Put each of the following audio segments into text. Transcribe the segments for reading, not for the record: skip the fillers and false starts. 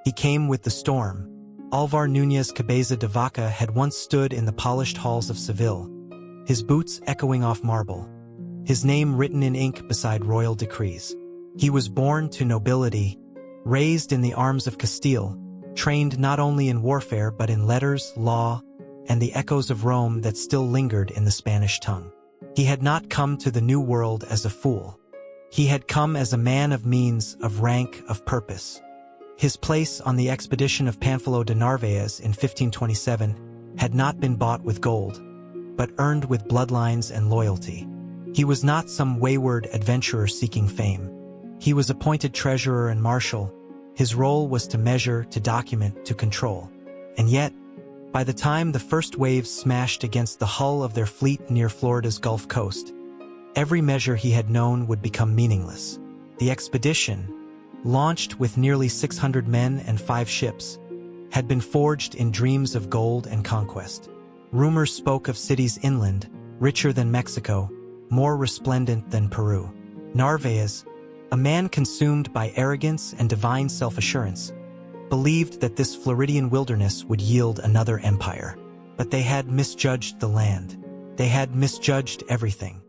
He came with the storm. Álvar Núñez Cabeza de Vaca had once stood in the polished halls of Seville, his boots echoing off marble, his name written in ink beside royal decrees. He was born to nobility, raised in the arms of Castile, trained not only in warfare but in letters, law, and the echoes of Rome that still lingered in the Spanish tongue. He had not come to the New World as a fool. He had come as a man of means, of rank, of purpose. His place on the expedition of Pánfilo de Narváez in 1527 had not been bought with gold, but earned with bloodlines and loyalty. He was not some wayward adventurer seeking fame. He was appointed treasurer and marshal. His role was to measure, to document, to control. And yet, by the time the first waves smashed against the hull of their fleet near Florida's Gulf Coast, every measure he had known would become meaningless. The expedition, launched with nearly 600 men and 5 ships, had been forged in dreams of gold and conquest. Rumors spoke of cities inland, richer than Mexico, more resplendent than Peru. Narváez, a man consumed by arrogance and divine self-assurance, believed that this Floridian wilderness would yield another empire. But they had misjudged the land. They had misjudged everything.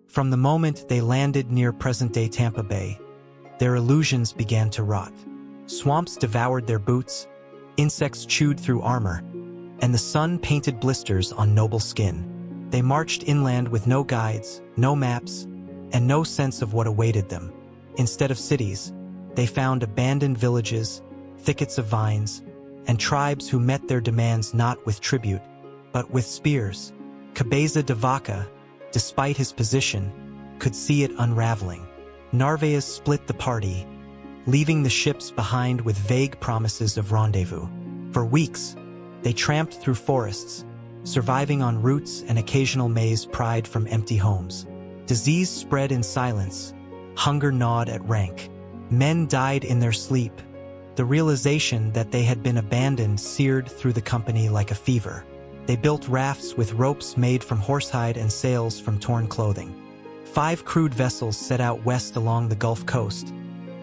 From the moment they landed near present-day Tampa Bay, their illusions began to rot. Swamps devoured their boots, insects chewed through armor, and the sun painted blisters on noble skin. They marched inland with no guides, no maps, and no sense of what awaited them. Instead of cities, they found abandoned villages, thickets of vines, and tribes who met their demands not with tribute, but with spears. Cabeza de Vaca, despite his position, could see it unraveling. Narváez split the party, leaving the ships behind with vague promises of rendezvous. For weeks, they tramped through forests, surviving on roots and occasional maize pried from empty homes. Disease spread in silence, hunger gnawed at rank. Men died in their sleep. The realization that they had been abandoned seared through the company like a fever. They built rafts with ropes made from horsehide and sails from torn clothing. 5 crude vessels set out west along the Gulf Coast,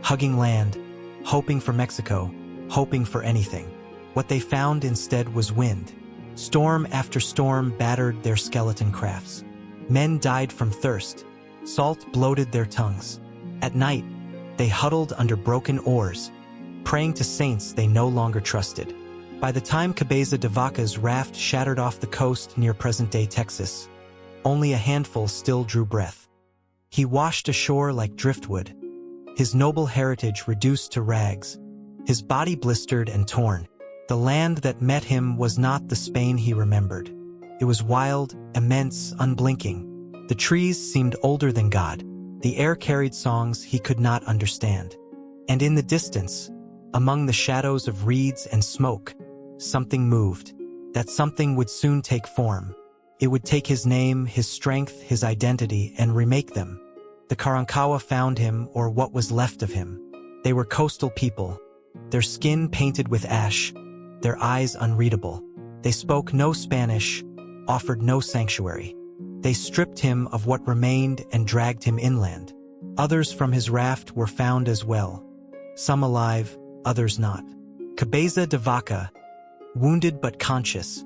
hugging land, hoping for Mexico, hoping for anything. What they found instead was wind. Storm after storm battered their skeleton crafts. Men died from thirst. Salt bloated their tongues. At night, they huddled under broken oars, praying to saints they no longer trusted. By the time Cabeza de Vaca's raft shattered off the coast near present-day Texas, only a handful still drew breath. He washed ashore like driftwood, his noble heritage reduced to rags, his body blistered and torn. The land that met him was not the Spain he remembered. It was wild, immense, unblinking. The trees seemed older than God. The air carried songs he could not understand. And in the distance, among the shadows of reeds and smoke, something moved. That something would soon take form. It would take his name, his strength, his identity, and remake them. The Karankawa found him, or what was left of him. They were coastal people, their skin painted with ash, their eyes unreadable. They spoke no Spanish, offered no sanctuary. They stripped him of what remained and dragged him inland. Others from his raft were found as well, some alive, others not. Cabeza de Vaca, wounded but conscious,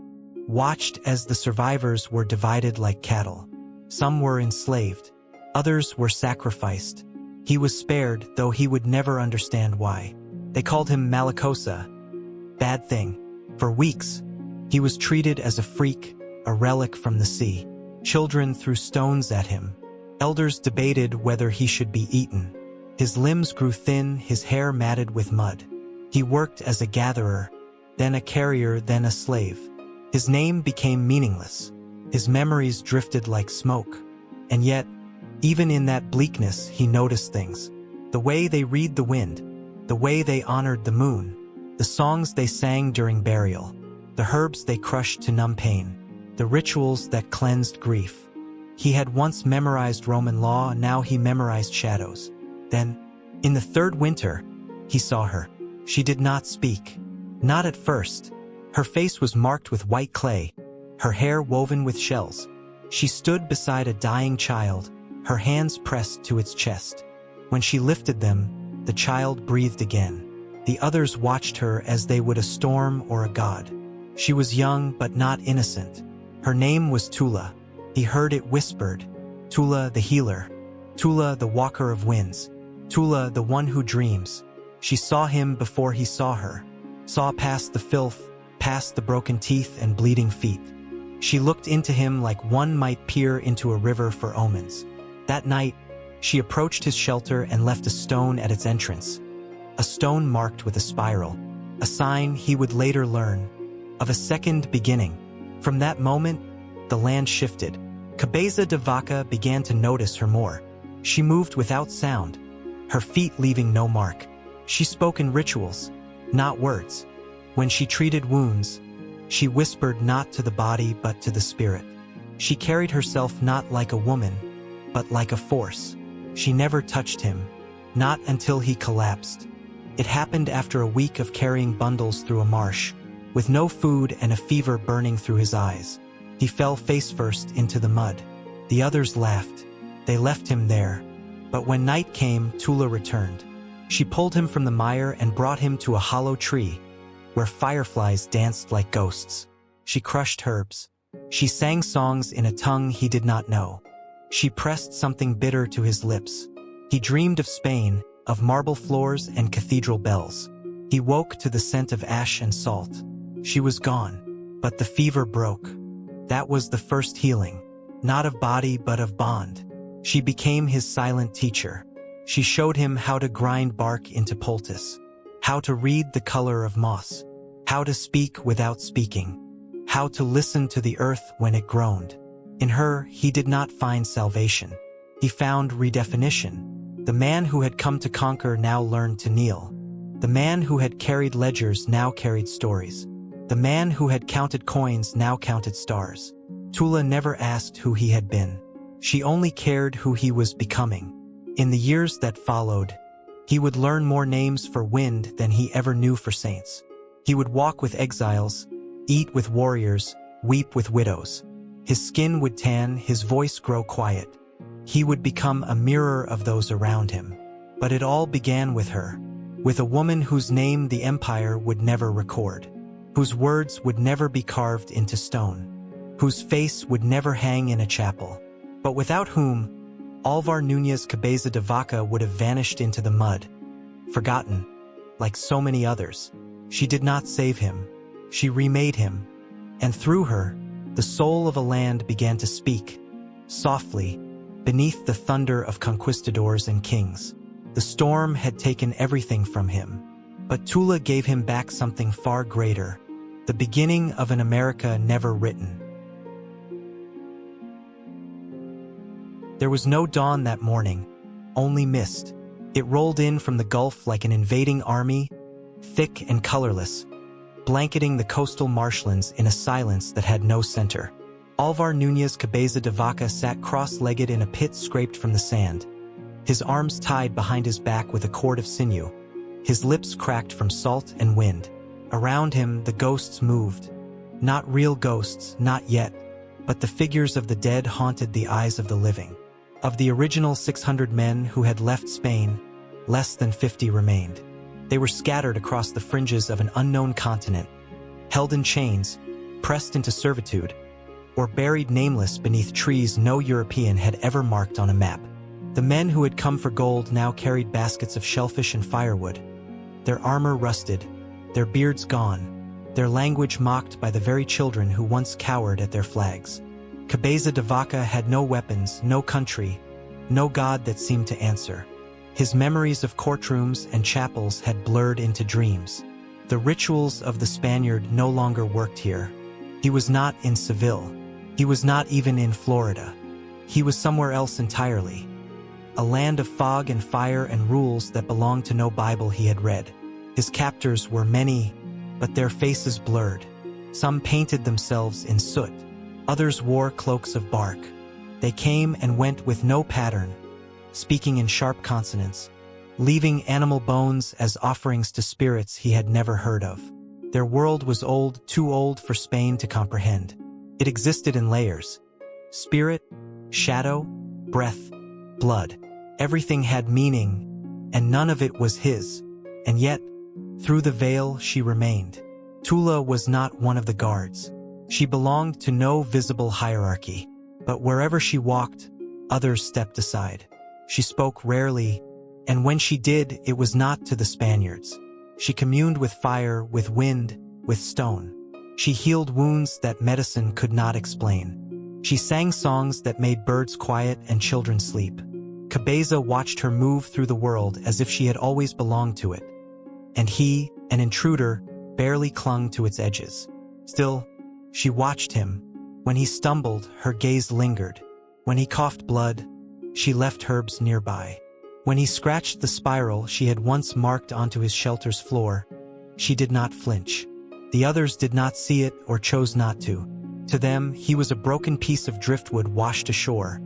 watched as the survivors were divided like cattle. Some were enslaved, others were sacrificed. He was spared, though he would never understand why. They called him Malacosa, bad thing. For weeks, he was treated as a freak, a relic from the sea. Children threw stones at him. Elders debated whether he should be eaten. His limbs grew thin, his hair matted with mud. He worked as a gatherer, then a carrier, then a slave. His name became meaningless. His memories drifted like smoke. And yet, even in that bleakness, he noticed things. The way they read the wind, the way they honored the moon, the songs they sang during burial, the herbs they crushed to numb pain, the rituals that cleansed grief. He had once memorized Roman law, now he memorized shadows. Then, in the 3rd winter, he saw her. She did not speak. Not at first. Her face was marked with white clay, her hair woven with shells. She stood beside a dying child, her hands pressed to its chest. When she lifted them, the child breathed again. The others watched her as they would a storm or a god. She was young but not innocent. Her name was Tula. He heard it whispered, Tula the healer, Tula the walker of winds, Tula the one who dreams. She saw him before he saw her, saw past the filth, past the broken teeth and bleeding feet. She looked into him like one might peer into a river for omens. That night, she approached his shelter and left a stone at its entrance. A stone marked with a spiral, a sign he would later learn of a second beginning. From that moment, the land shifted. Cabeza de Vaca began to notice her more. She moved without sound, her feet leaving no mark. She spoke in rituals, not words. When she treated wounds, she whispered not to the body but to the spirit. She carried herself not like a woman, but like a force. She never touched him, not until he collapsed. It happened after a week of carrying bundles through a marsh, with no food and a fever burning through his eyes. He fell face first into the mud. The others laughed. They left him there. But when night came, Tula returned. She pulled him from the mire and brought him to a hollow tree, where fireflies danced like ghosts. She crushed herbs. She sang songs in a tongue he did not know. She pressed something bitter to his lips. He dreamed of Spain, of marble floors and cathedral bells. He woke to the scent of ash and salt. She was gone, but the fever broke. That was the first healing, not of body but of bond. She became his silent teacher. She showed him how to grind bark into poultice, how to read the color of moss, how to speak without speaking, how to listen to the earth when it groaned. In her, he did not find salvation. He found redefinition. The man who had come to conquer now learned to kneel. The man who had carried ledgers now carried stories. The man who had counted coins now counted stars. Tula never asked who he had been. She only cared who he was becoming. In the years that followed, he would learn more names for wind than he ever knew for saints. He would walk with exiles, eat with warriors, weep with widows. His skin would tan, his voice grow quiet. He would become a mirror of those around him. But it all began with her, with a woman whose name the empire would never record, whose words would never be carved into stone, whose face would never hang in a chapel, but without whom Álvar Núñez Cabeza de Vaca would have vanished into the mud, forgotten, like so many others. She did not save him. She remade him, and through her, the soul of a land began to speak, softly, beneath the thunder of conquistadors and kings. The storm had taken everything from him, but Tula gave him back something far greater, the beginning of an America never written. There was no dawn that morning, only mist. It rolled in from the Gulf like an invading army, thick and colorless, blanketing the coastal marshlands in a silence that had no center. Álvar Núñez Cabeza de Vaca sat cross-legged in a pit scraped from the sand, his arms tied behind his back with a cord of sinew, his lips cracked from salt and wind. Around him, the ghosts moved. Not real ghosts, not yet, but the figures of the dead haunted the eyes of the living. Of the original 600 men who had left Spain, less than 50 remained. They were scattered across the fringes of an unknown continent, held in chains, pressed into servitude, or buried nameless beneath trees no European had ever marked on a map. The men who had come for gold now carried baskets of shellfish and firewood, their armor rusted, their beards gone, their language mocked by the very children who once cowered at their flags. Cabeza de Vaca had no weapons, no country, no god that seemed to answer. His memories of courtrooms and chapels had blurred into dreams. The rituals of the Spaniard no longer worked here. He was not in Seville. He was not even in Florida. He was somewhere else entirely. A land of fog and fire and rules that belonged to no Bible he had read. His captors were many, but their faces blurred. Some painted themselves in soot. Others wore cloaks of bark. They came and went with no pattern, speaking in sharp consonants, leaving animal bones as offerings to spirits he had never heard of. Their world was old, too old for Spain to comprehend. It existed in layers. Spirit, shadow, breath, blood. Everything had meaning, and none of it was his. And yet, Through the veil, she remained. Tula was not one of the guards. She belonged to no visible hierarchy. But wherever she walked, others stepped aside. She spoke rarely, and when she did, it was not to the Spaniards. She communed with fire, with wind, with stone. She healed wounds that medicine could not explain. She sang songs that made birds quiet and children sleep. Cabeza watched her move through the world as if she had always belonged to it. And he, an intruder, barely clung to its edges. Still, she watched him. When he stumbled, her gaze lingered. When he coughed blood, she left herbs nearby. When he scratched the spiral she had once marked onto his shelter's floor, she did not flinch. The others did not see it or chose not to. To them, he was a broken piece of driftwood washed ashore,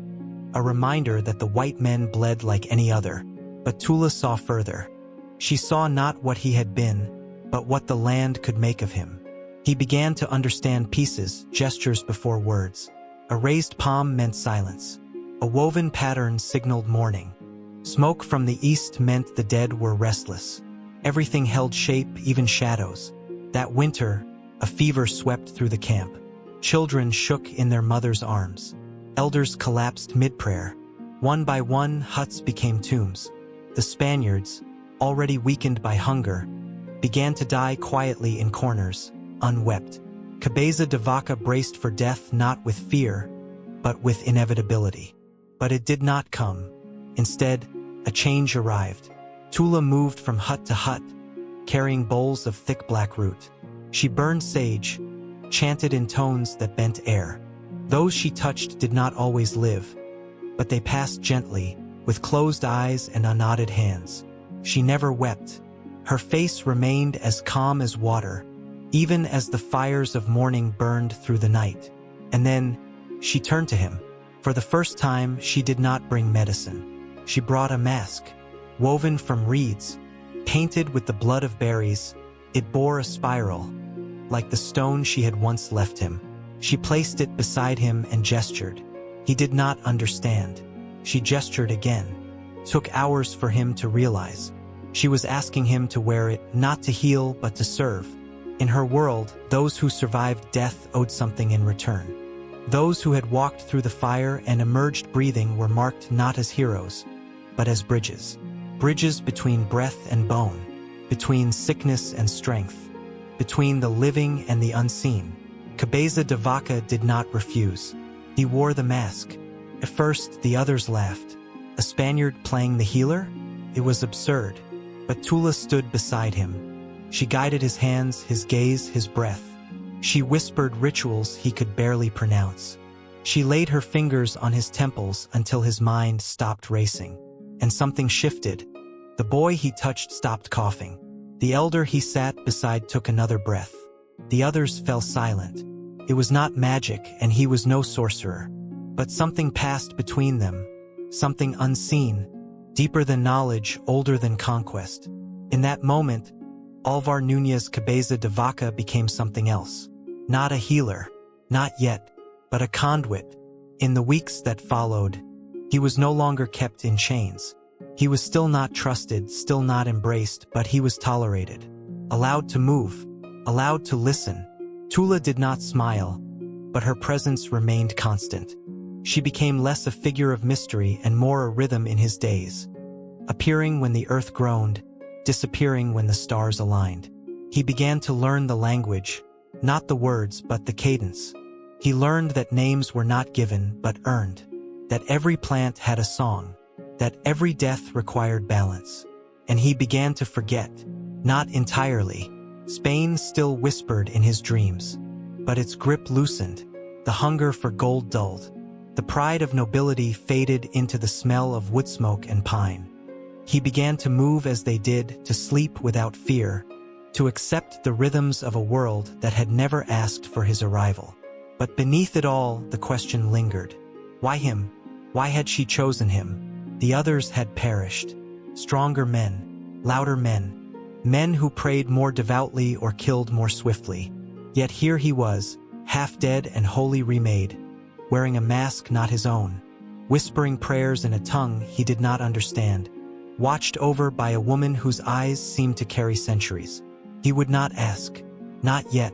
a reminder that the white men bled like any other. But Tula saw further. She saw not what he had been, but what the land could make of him. He began to understand pieces, gestures before words. A raised palm meant silence. A woven pattern signaled mourning. Smoke from the east meant the dead were restless. Everything held shape, even shadows. That winter, a fever swept through the camp. Children shook in their mothers' arms. Elders collapsed mid-prayer. One by one, huts became tombs. The Spaniards, already weakened by hunger, began to die quietly in corners, unwept. Cabeza de Vaca braced for death not with fear, but with inevitability. But it did not come. Instead, a change arrived. Tula moved from hut to hut, carrying bowls of thick black root. She burned sage, chanted in tones that bent air. Those she touched did not always live, but they passed gently, with closed eyes and unknotted hands. She never wept. Her face remained as calm as water, even as the fires of mourning burned through the night. And then, she turned to him. For the first time, she did not bring medicine. She brought a mask, woven from reeds, painted with the blood of berries. It bore a spiral, like the stone she had once left him. She placed it beside him and gestured. He did not understand. She gestured again. Took hours for him to realize. She was asking him to wear it, not to heal, but to serve. In her world, those who survived death owed something in return. Those who had walked through the fire and emerged breathing were marked not as heroes, but as bridges. Bridges between breath and bone, between sickness and strength, between the living and the unseen. Cabeza de Vaca did not refuse. He wore the mask. At first, the others laughed. A Spaniard playing the healer? It was absurd. But Tula stood beside him. She guided his hands, his gaze, his breath. She whispered rituals he could barely pronounce. She laid her fingers on his temples until his mind stopped racing. And something shifted. The boy he touched stopped coughing. The elder he sat beside took another breath. The others fell silent. It was not magic, and he was no sorcerer. But something passed between them. Something unseen, deeper than knowledge, older than conquest. In that moment, Álvar Núñez Cabeza de Vaca became something else. Not a healer, not yet, but a conduit. In the weeks that followed, he was no longer kept in chains. He was still not trusted, still not embraced, but he was tolerated. Allowed to move, allowed to listen. Tula did not smile, but her presence remained constant. She became less a figure of mystery and more a rhythm in his days. Appearing when the earth groaned, disappearing when the stars aligned. He began to learn the language, not the words but the cadence. He learned that names were not given but earned, that every plant had a song, that every death required balance. And he began to forget, not entirely. Spain still whispered in his dreams, but its grip loosened, the hunger for gold dulled. The pride of nobility faded into the smell of wood smoke and pine. He began to move as they did, to sleep without fear, to accept the rhythms of a world that had never asked for his arrival. But beneath it all, the question lingered. Why him? Why had she chosen him? The others had perished. Stronger men, louder men, men who prayed more devoutly or killed more swiftly. Yet here he was, half dead and wholly remade, wearing a mask not his own, whispering prayers in a tongue he did not understand. watched over by a woman whose eyes seemed to carry centuries. He would not ask, not yet,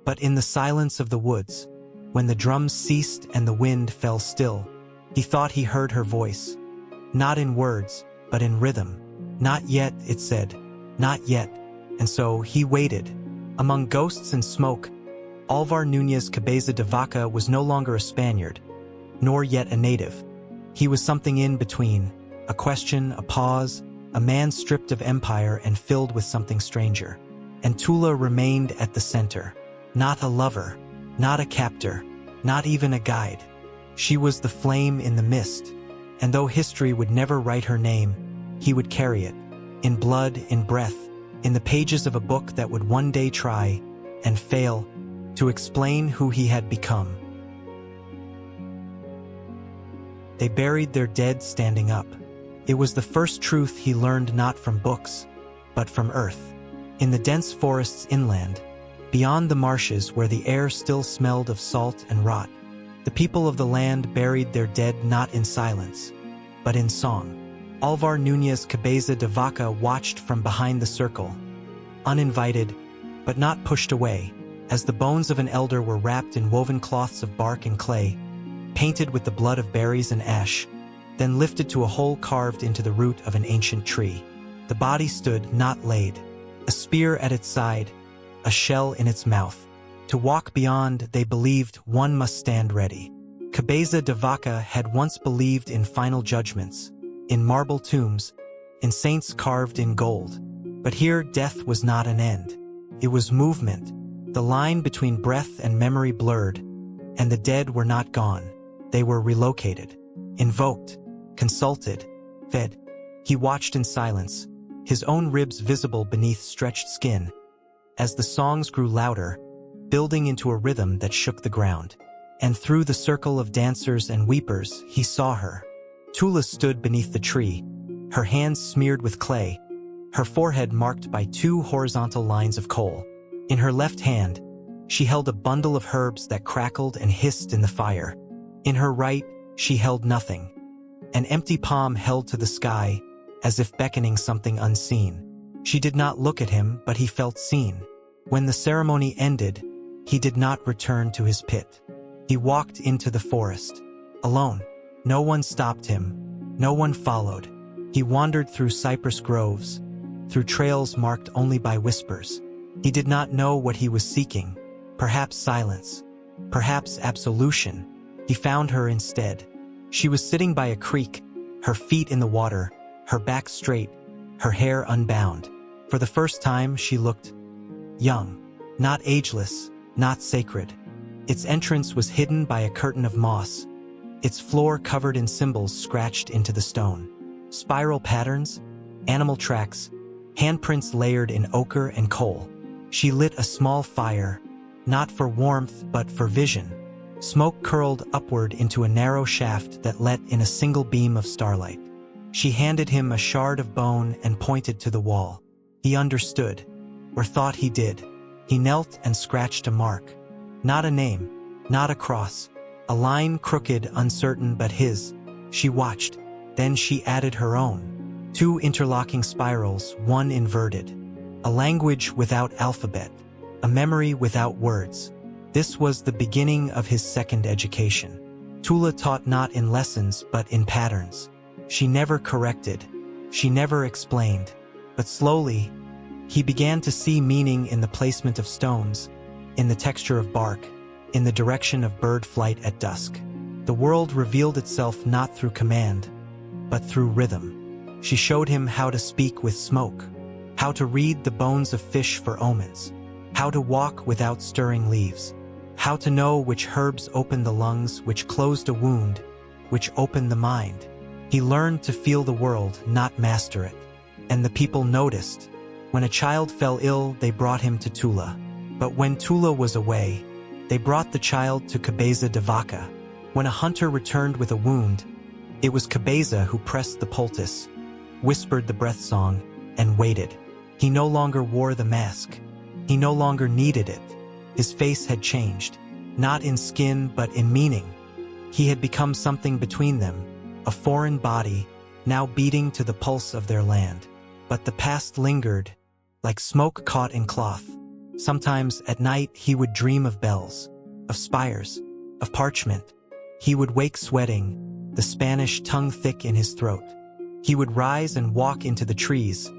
but in the silence of the woods, when the drums ceased and the wind fell still, he thought he heard her voice. Not in words, but in rhythm. Not yet, it said, not yet. And so he waited. Among ghosts and smoke, Álvar Núñez Cabeza de Vaca was no longer a Spaniard, nor yet a native. He was something in between, a question, a pause, a man stripped of empire and filled with something stranger. And Tula remained at the center. Not a lover, not a captor, not even a guide. She was the flame in the mist, and though history would never write her name, he would carry it, in blood, in breath, in the pages of a book that would one day try, and fail, to explain who he had become. They buried their dead standing up. It was the first truth he learned not from books, but from earth. In the dense forests inland, beyond the marshes where the air still smelled of salt and rot, the people of the land buried their dead not in silence, but in song. Álvar Núñez Cabeza de Vaca watched from behind the circle, uninvited, but not pushed away, as the bones of an elder were wrapped in woven cloths of bark and clay, painted with the blood of berries and ash, then lifted to a hole carved into the root of an ancient tree. The body stood not laid, a spear at its side, a shell in its mouth. To walk beyond, they believed one must stand ready. Cabeza de Vaca had once believed in final judgments, in marble tombs, in saints carved in gold. But here death was not an end. It was movement. The line between breath and memory blurred, and the dead were not gone. They were relocated, invoked, consulted, fed. He watched in silence, his own ribs visible beneath stretched skin, as the songs grew louder, building into a rhythm that shook the ground. And through the circle of dancers and weepers, he saw her. Tula stood beneath the tree, her hands smeared with clay, her forehead marked by 2 horizontal lines of coal. In her left hand, she held a bundle of herbs that crackled and hissed in the fire. In her right, she held nothing, an empty palm held to the sky, as if beckoning something unseen. She did not look at him, but he felt seen. When the ceremony ended, he did not return to his pit. He walked into the forest, alone. No one stopped him, no one followed. He wandered through cypress groves, through trails marked only by whispers. He did not know what he was seeking, perhaps silence, perhaps absolution. He found her instead. She was sitting by a creek, her feet in the water, her back straight, her hair unbound. For the first time, she looked young, not ageless, not sacred. Its entrance was hidden by a curtain of moss, its floor covered in symbols scratched into the stone. Spiral patterns, animal tracks, handprints layered in ochre and coal. She lit a small fire, not for warmth but for vision. Smoke curled upward into a narrow shaft that let in a single beam of starlight. She handed him a shard of bone and pointed to the wall. He understood, or thought he did. He knelt and scratched a mark. Not a name, not a cross, a line crooked, uncertain but his. She watched, then she added her own. 2 interlocking spirals, one inverted. A language without alphabet, a memory without words. This was the beginning of his second education. Tula taught not in lessons but in patterns. She never corrected, she never explained, but slowly, he began to see meaning in the placement of stones, in the texture of bark, in the direction of bird flight at dusk. The world revealed itself not through command, but through rhythm. She showed him how to speak with smoke, how to read the bones of fish for omens, how to walk without stirring leaves, how to know which herbs opened the lungs, which closed a wound, which opened the mind. He learned to feel the world, not master it. And the people noticed. When a child fell ill, they brought him to Tula. But when Tula was away, they brought the child to Cabeza de Vaca. When a hunter returned with a wound, it was Cabeza who pressed the poultice, whispered the breath song, and waited. He no longer wore the mask. He no longer needed it. His face had changed, not in skin but in meaning. He had become something between them, a foreign body, now beating to the pulse of their land. But the past lingered, like smoke caught in cloth. Sometimes at night he would dream of bells, of spires, of parchment. He would wake sweating, the Spanish tongue thick in his throat. He would rise and walk into the trees,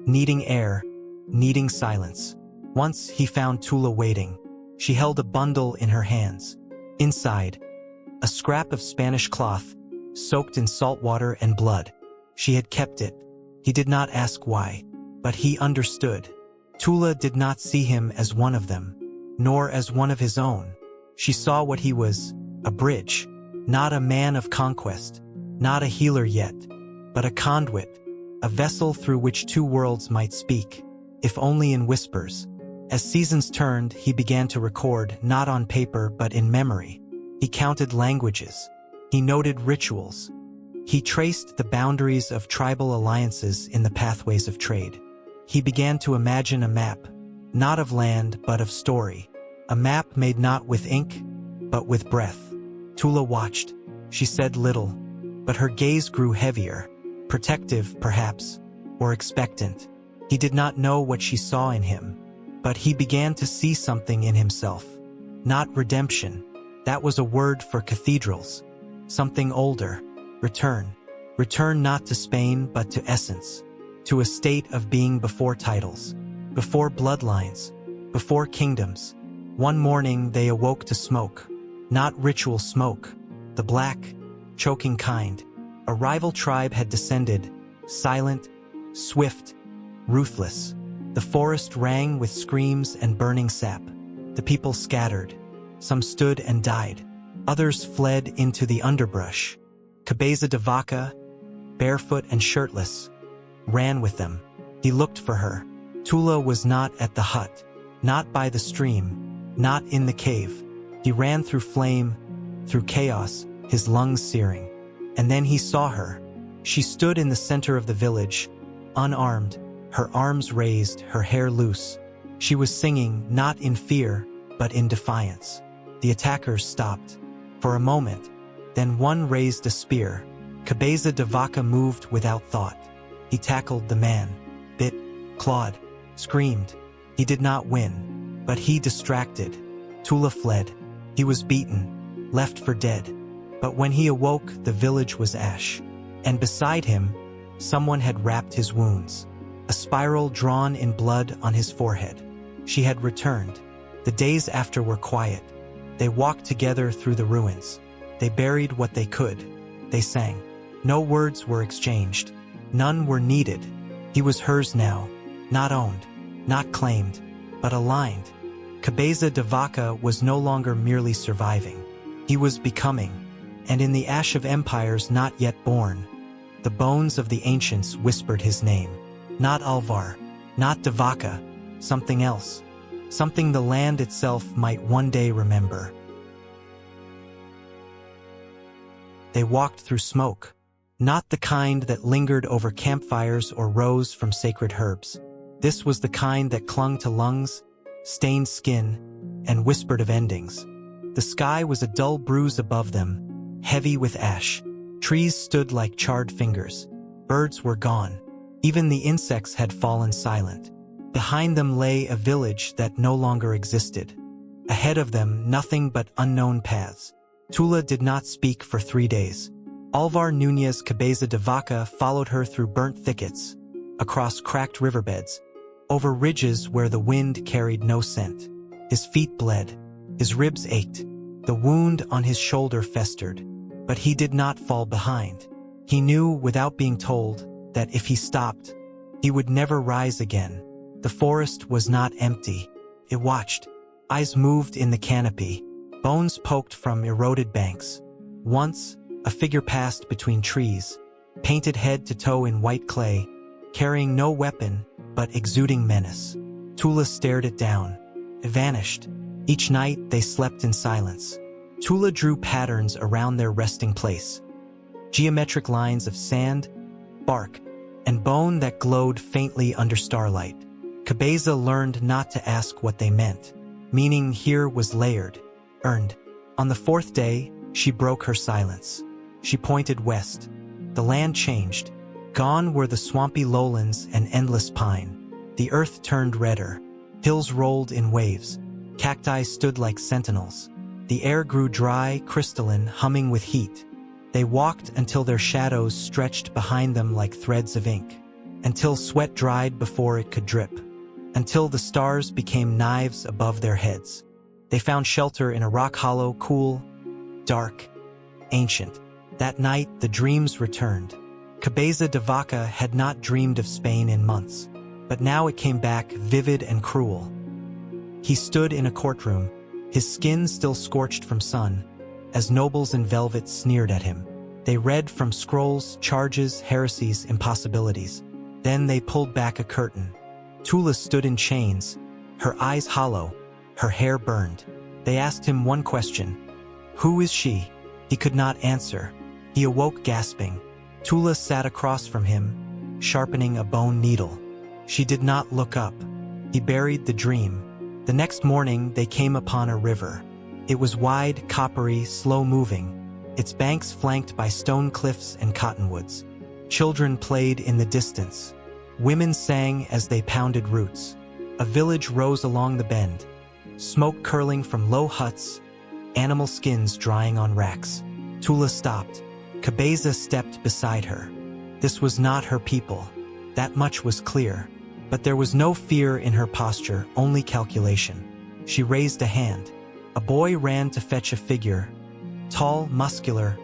needing air, needing silence. Once he found Tula waiting. She held a bundle in her hands. Inside, a scrap of Spanish cloth, soaked in salt water and blood. She had kept it. He did not ask why, but he understood. Tula did not see him as one of them, nor as one of his own. She saw what he was, a bridge, not a man of conquest, not a healer yet, but a conduit, a vessel through which two worlds might speak, if only in whispers. As seasons turned, he began to record, not on paper but in memory. He counted languages. He noted rituals. He traced the boundaries of tribal alliances in the pathways of trade. He began to imagine a map, not of land but of story. A map made not with ink, but with breath. Tula watched. She said little, but her gaze grew heavier, protective perhaps, or expectant. He did not know what she saw in him, but he began to see something in himself. Not redemption. That was a word for cathedrals. Something older. Return. Return not to Spain but to essence. To a state of being before titles, before bloodlines, before kingdoms. One morning they awoke to smoke. Not ritual smoke. The black, choking kind. A rival tribe had descended, silent, swift, ruthless. The forest rang with screams and burning sap. The people scattered. Some stood and died. Others fled into the underbrush. Cabeza de Vaca, barefoot and shirtless, ran with them. He looked for her. Tula was not at the hut, not by the stream, not in the cave. He ran through flame, through chaos, his lungs searing. And then he saw her. She stood in the center of the village, unarmed, her arms raised, her hair loose. She was singing, not in fear, but in defiance. The attackers stopped. For a moment, then one raised a spear. Cabeza de Vaca moved without thought. He tackled the man, bit, clawed, screamed. He did not win, but he distracted. Tula fled. He was beaten, left for dead. But when he awoke, the village was ash. And beside him, someone had wrapped his wounds. A spiral drawn in blood on his forehead. She had returned. The days after were quiet. They walked together through the ruins. They buried what they could. They sang. No words were exchanged. None were needed. He was hers now, not owned, not claimed, but aligned. Cabeza de Vaca was no longer merely surviving. He was becoming, and in the ash of empires not yet born, the bones of the ancients whispered his name. Not Álvar, not de Vaca, something else. Something the land itself might one day remember. They walked through smoke, not the kind that lingered over campfires or rose from sacred herbs. This was the kind that clung to lungs, stained skin, and whispered of endings. The sky was a dull bruise above them, heavy with ash. Trees stood like charred fingers. Birds were gone. Even the insects had fallen silent. Behind them lay a village that no longer existed. Ahead of them, nothing but unknown paths. Tula did not speak for 3 days. Álvar Núñez Cabeza de Vaca followed her through burnt thickets, across cracked riverbeds, over ridges where the wind carried no scent. His feet bled. His ribs ached. The wound on his shoulder festered. But he did not fall behind. He knew, without being told, that if he stopped, he would never rise again. The forest was not empty. It watched. Eyes moved in the canopy. Bones poked from eroded banks. Once, a figure passed between trees, painted head to toe in white clay, carrying no weapon, but exuding menace. Tula stared it down. It vanished. Each night, they slept in silence. Tula drew patterns around their resting place. Geometric lines of sand, bark, and bone that glowed faintly under starlight. Cabeza learned not to ask what they meant. Meaning here was layered, earned. On the 4th day, she broke her silence. She pointed west. The land changed. Gone were the swampy lowlands and endless pine. The earth turned redder. Hills rolled in waves. Cacti stood like sentinels. The air grew dry, crystalline, humming with heat. They walked until their shadows stretched behind them like threads of ink. Until sweat dried before it could drip. Until the stars became knives above their heads. They found shelter in a rock hollow, cool, dark, ancient. That night, the dreams returned. Cabeza de Vaca had not dreamed of Spain in months, but now it came back vivid and cruel. He stood in a courtroom, his skin still scorched from sun, as nobles in velvet sneered at him. They read from scrolls, charges, heresies, impossibilities. Then they pulled back a curtain. Tula stood in chains, her eyes hollow, her hair burned. They asked him one question. Who is she? He could not answer. He awoke gasping. Tula sat across from him, sharpening a bone needle. She did not look up. He buried the dream. The next morning, they came upon a river. It was wide, coppery, slow-moving, its banks flanked by stone cliffs and cottonwoods. Children played in the distance. Women sang as they pounded roots. A village rose along the bend, smoke curling from low huts, animal skins drying on racks. Tula stopped. Cabeza stepped beside her. This was not her people. That much was clear. But there was no fear in her posture, only calculation. She raised a hand. A boy ran to fetch a figure, tall, muscular,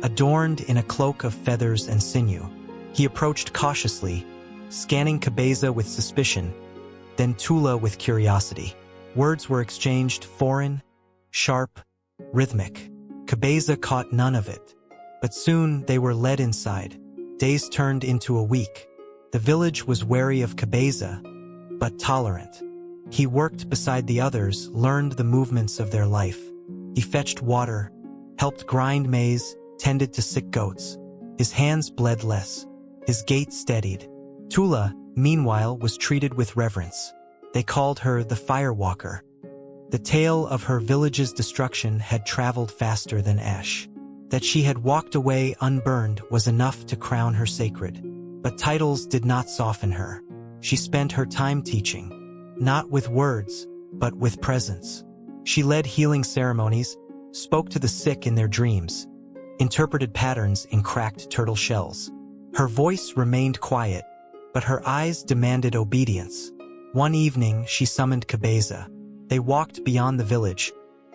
adorned in a cloak of feathers and sinew. He approached cautiously, scanning Cabeza with suspicion, then Tula with curiosity. Words were exchanged, foreign, sharp, rhythmic. Cabeza caught none of it. But soon they were led inside. Days turned into a week. The village was wary of Cabeza, but tolerant. He worked beside the others, learned the movements of their life. He fetched water, helped grind maize, tended to sick goats. His hands bled less. His gait steadied. Tula, meanwhile, was treated with reverence. They called her the Firewalker. The tale of her village's destruction had traveled faster than ash. That she had walked away unburned was enough to crown her sacred. But titles did not soften her. She spent her time teaching, not with words, but with presence. She led healing ceremonies, spoke to the sick in their dreams, interpreted patterns in cracked turtle shells. Her voice remained quiet, but her eyes demanded obedience. One evening, she summoned Cabeza. They walked beyond the village,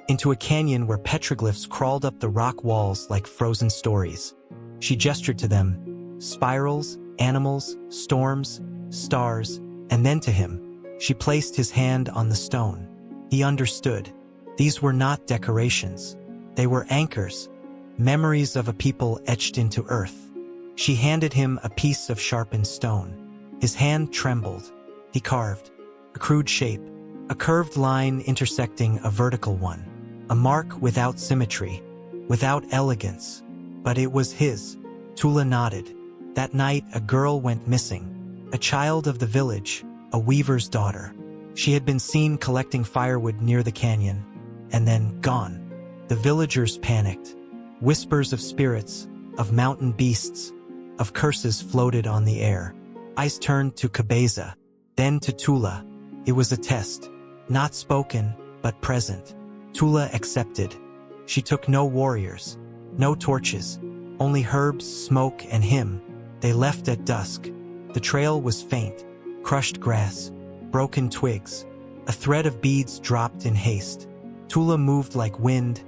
into a canyon where petroglyphs crawled up the rock walls like frozen stories. She gestured to them, spirals, animals, storms, stars, and then to him. She placed his hand on the stone. He understood. These were not decorations. They were anchors, memories of a people etched into earth. She handed him a piece of sharpened stone. His hand trembled. He carved a crude shape, a curved line intersecting a vertical one. A mark without symmetry, without elegance, but it was his. Tula nodded. That night, a girl went missing, a child of the village, a weaver's daughter. She had been seen collecting firewood near the canyon, and then gone. The villagers panicked. Whispers of spirits, of mountain beasts, of curses floated on the air. Eyes turned to Cabeza, then to Tula. It was a test, not spoken, but present. Tula accepted. She took no warriors, no torches, only herbs, smoke, and him. They left at dusk. The trail was faint, crushed grass, broken twigs. A thread of beads dropped in haste. Tula moved like wind,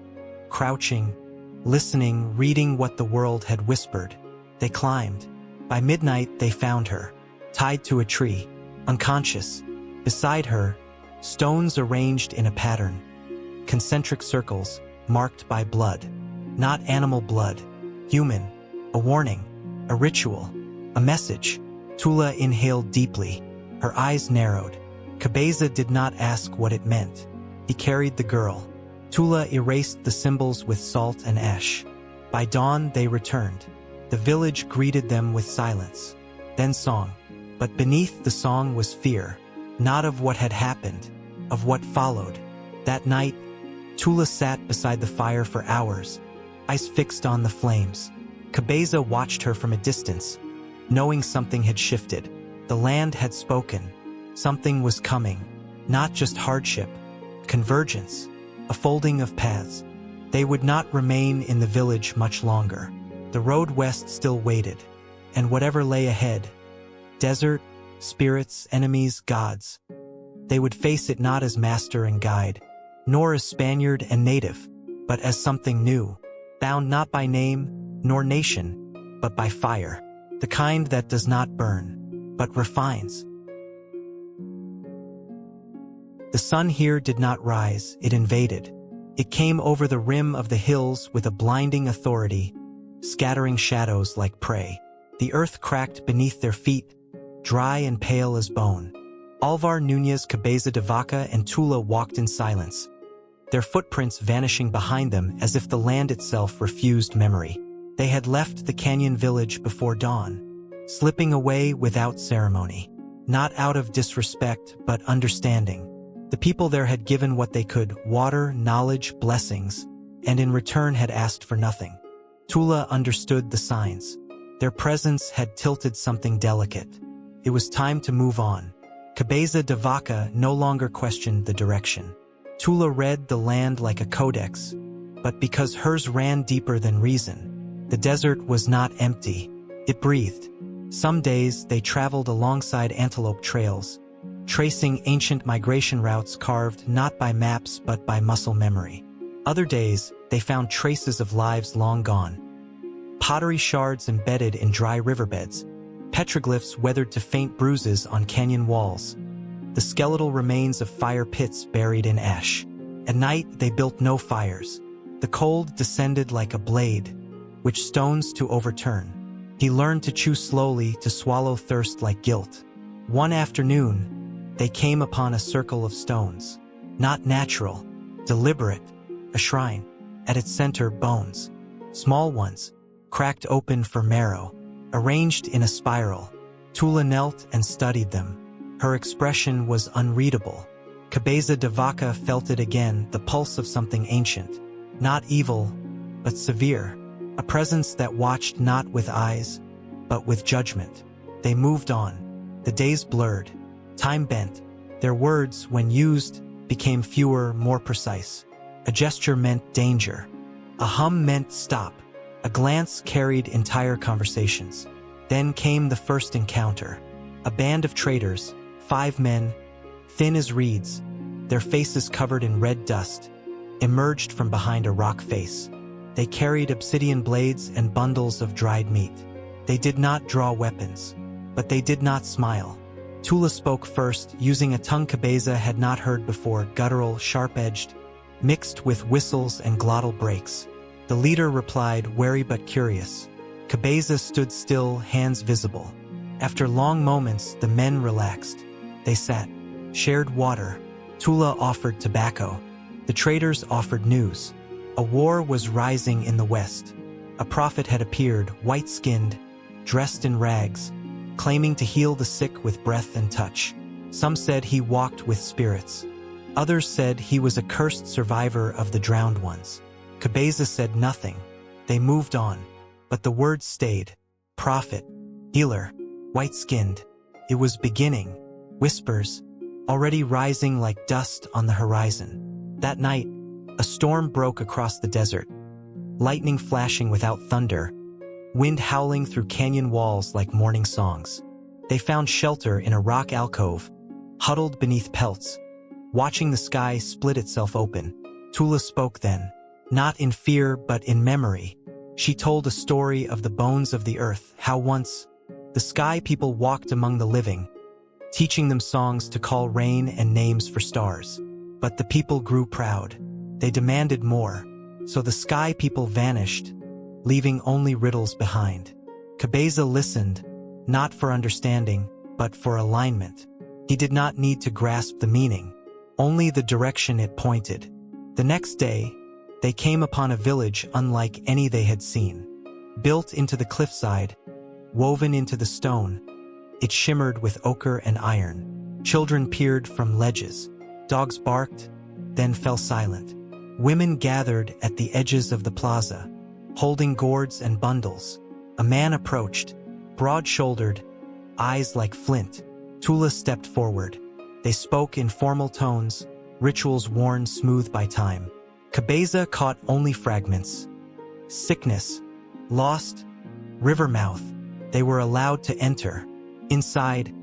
crouching, listening, reading what the world had whispered. They climbed. By midnight, they found her, tied to a tree, unconscious. Beside her, stones arranged in a pattern. Concentric circles, marked by blood. Not animal blood, human. A warning, a ritual, a message. Tula inhaled deeply. Her eyes narrowed. Cabeza did not ask what it meant. He carried the girl. Tula erased the symbols with salt and ash. By dawn, they returned. The village greeted them with silence, then song. But beneath the song was fear, not of what had happened, of what followed. That night, Tula sat beside the fire for hours, eyes fixed on the flames. Cabeza watched her from a distance, knowing something had shifted. The land had spoken. Something was coming. Not just hardship, convergence, a folding of paths. They would not remain in the village much longer. The road west still waited, and whatever lay ahead, desert, spirits, enemies, gods, they would face it not as master and guide, nor as Spaniard and native, but as something new, bound not by name nor nation, but by fire, the kind that does not burn, but refines. The sun here did not rise, it invaded. It came over the rim of the hills with a blinding authority, scattering shadows like prey. The earth cracked beneath their feet, dry and pale as bone. Álvar, Núñez, Cabeza de Vaca, and Tula walked in silence, their footprints vanishing behind them as if the land itself refused memory. They had left the canyon village before dawn, slipping away without ceremony. Not out of disrespect, but understanding. The people there had given what they could: water, knowledge, blessings, and in return had asked for nothing. Tula understood the signs. Their presence had tilted something delicate. It was time to move on. Cabeza de Vaca no longer questioned the direction. Tula read the land like a codex, but because hers ran deeper than reason, the desert was not empty. It breathed. Some days they traveled alongside antelope trails, tracing ancient migration routes carved not by maps but by muscle memory. Other days, they found traces of lives long gone. Pottery shards embedded in dry riverbeds, petroglyphs weathered to faint bruises on canyon walls, the skeletal remains of fire pits buried in ash. At night, they built no fires. The cold descended like a blade, which stones to overturn. He learned to chew slowly, to swallow thirst like guilt. One afternoon, they came upon a circle of stones. Not natural, deliberate, a shrine. At its center, bones. Small ones, cracked open for marrow, arranged in a spiral. Tula knelt and studied them. Her expression was unreadable. Cabeza de Vaca felt it again, the pulse of something ancient. Not evil, but severe. A presence that watched not with eyes, but with judgment. They moved on. The days blurred. Time bent. Their words, when used, became fewer, more precise. A gesture meant danger. A hum meant stop. A glance carried entire conversations. Then came the first encounter. A band of traders, 5 men, thin as reeds, their faces covered in red dust, emerged from behind a rock face. They carried obsidian blades and bundles of dried meat. They did not draw weapons, but they did not smile. Tula spoke first, using a tongue Cabeza had not heard before, guttural, sharp-edged, mixed with whistles and glottal breaks. The leader replied, wary but curious. Cabeza stood still, hands visible. After long moments, the men relaxed. They sat, shared water. Tula offered tobacco. The traders offered news. A war was rising in the west. A prophet had appeared, white-skinned, dressed in rags, claiming to heal the sick with breath and touch. Some said he walked with spirits. Others said he was a cursed survivor of the drowned ones. Cabeza said nothing. They moved on. But the words stayed. Prophet, healer, white-skinned. It was beginning. Whispers, already rising like dust on the horizon. That night, a storm broke across the desert. Lightning flashing without thunder, wind howling through canyon walls like morning songs. They found shelter in a rock alcove, huddled beneath pelts, watching the sky split itself open. Tula spoke then, not in fear but in memory. She told a story of the bones of the earth, how once the sky people walked among the living, teaching them songs to call rain and names for stars. But the people grew proud. They demanded more, so the sky people vanished, leaving only riddles behind. Cabeza listened, not for understanding, but for alignment. He did not need to grasp the meaning, only the direction it pointed. The next day, they came upon a village unlike any they had seen. Built into the cliffside, woven into the stone, it shimmered with ochre and iron. Children peered from ledges. Dogs barked, then fell silent. Women gathered at the edges of the plaza, holding gourds and bundles. A man approached, Broad-shouldered, eyes like flint, Tula stepped forward. They spoke in formal tones, rituals worn smooth by time. Cabeza caught only fragments. Sickness, lost, river mouth. They were allowed to enter. Inside,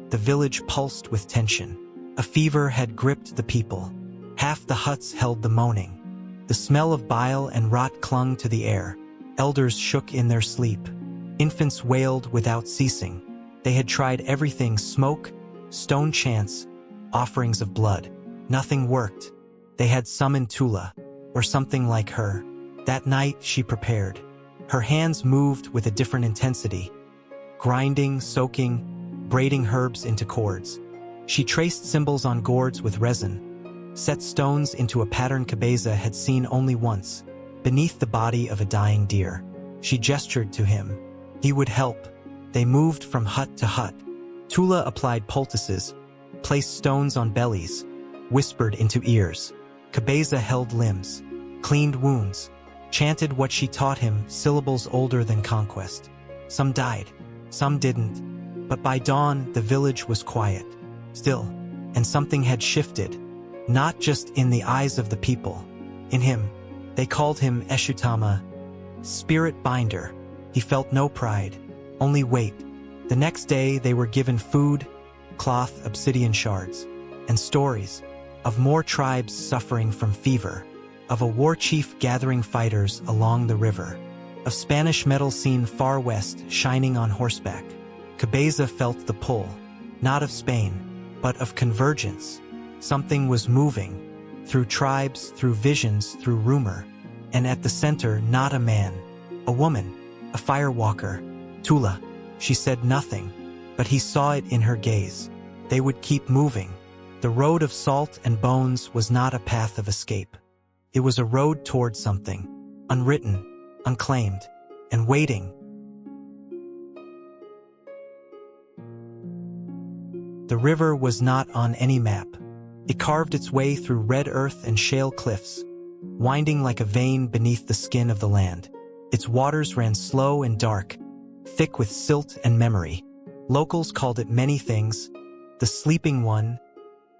the village pulsed with tension. A fever had gripped the people. Half the huts held the moaning. The smell of bile and rot clung to the air. Elders shook in their sleep. Infants wailed without ceasing. They had tried everything: smoke, stone chants, offerings of blood. Nothing worked. They had summoned Tula, or something like her. That night she prepared. Her hands moved with a different intensity, grinding, soaking, braiding herbs into cords. She traced symbols on gourds with resin, set stones into a pattern Cabeza had seen only once, beneath the body of a dying deer. She gestured to him. He would help. They moved from hut to hut. Tula applied poultices, placed stones on bellies, whispered into ears. Cabeza held limbs, cleaned wounds, chanted what she taught him, syllables older than conquest. Some died, some didn't, but by dawn the village was quiet, still, and something had shifted, not just in the eyes of the people. In him, they called him Eshutama, spirit binder. He felt no pride, only weight. The next day they were given food, cloth, obsidian shards, and stories of more tribes suffering from fever, of a war chief gathering fighters along the river, of Spanish metal seen far west shining on horseback. Cabeza felt the pull, not of Spain, but of convergence. Something was moving, through tribes, through visions, through rumor, and at the center not a man, a woman, a firewalker. Tula. She said nothing, but he saw it in her gaze. They would keep moving. The road of salt and bones was not a path of escape. It was a road toward something, unwritten, unclaimed, and waiting. The river was not on any map. It carved its way through red earth and shale cliffs, winding like a vein beneath the skin of the land. Its waters ran slow and dark, thick with silt and memory. Locals called it many things: the sleeping one,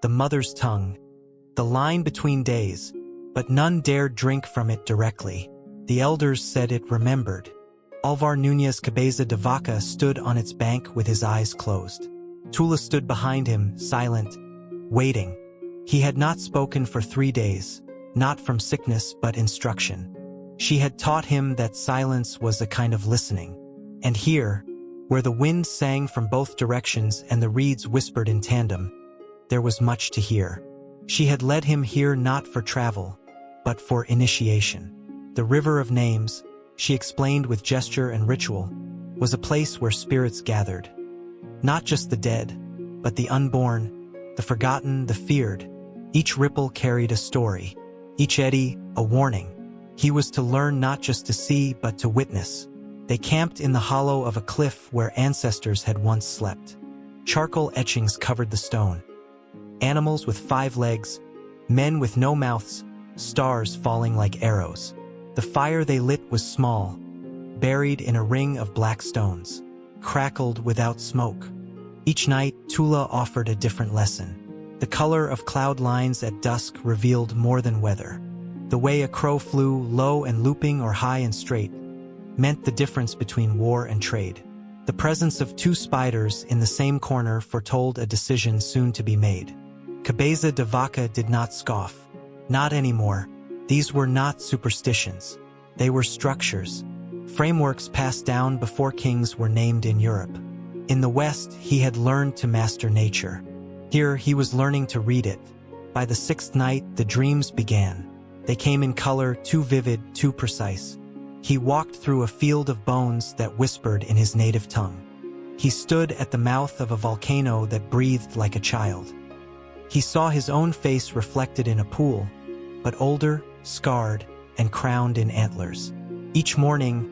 the mother's tongue, the line between days, but none dared drink from it directly. The elders said it remembered. Álvar Núñez Cabeza de Vaca stood on its bank with his eyes closed. Tula stood behind him, silent, waiting. He had not spoken for 3 days, not from sickness but instruction. She had taught him that silence was a kind of listening. And here, where the wind sang from both directions and the reeds whispered in tandem, there was much to hear. She had led him here not for travel, but for initiation. The river of names, she explained with gesture and ritual, was a place where spirits gathered. Not just the dead, but the unborn, the forgotten, the feared. Each ripple carried a story, each eddy a warning. He was to learn not just to see, but to witness. They camped in the hollow of a cliff where ancestors had once slept. Charcoal etchings covered the stone. Animals with 5 legs, men with no mouths, stars falling like arrows. The fire they lit was small, buried in a ring of black stones, crackled without smoke. Each night, Tula offered a different lesson. The color of cloud lines at dusk revealed more than weather. The way a crow flew, low and looping or high and straight, meant the difference between war and trade. The presence of 2 spiders in the same corner foretold a decision soon to be made. Cabeza de Vaca did not scoff. Not anymore. These were not superstitions. They were structures, frameworks passed down before kings were named in Europe. In the West, he had learned to master nature. Here, he was learning to read it. By the 6th night, the dreams began. They came in color, too vivid, too precise. He walked through a field of bones that whispered in his native tongue. He stood at the mouth of a volcano that breathed like a child. He saw his own face reflected in a pool, but older, scarred, and crowned in antlers. Each morning,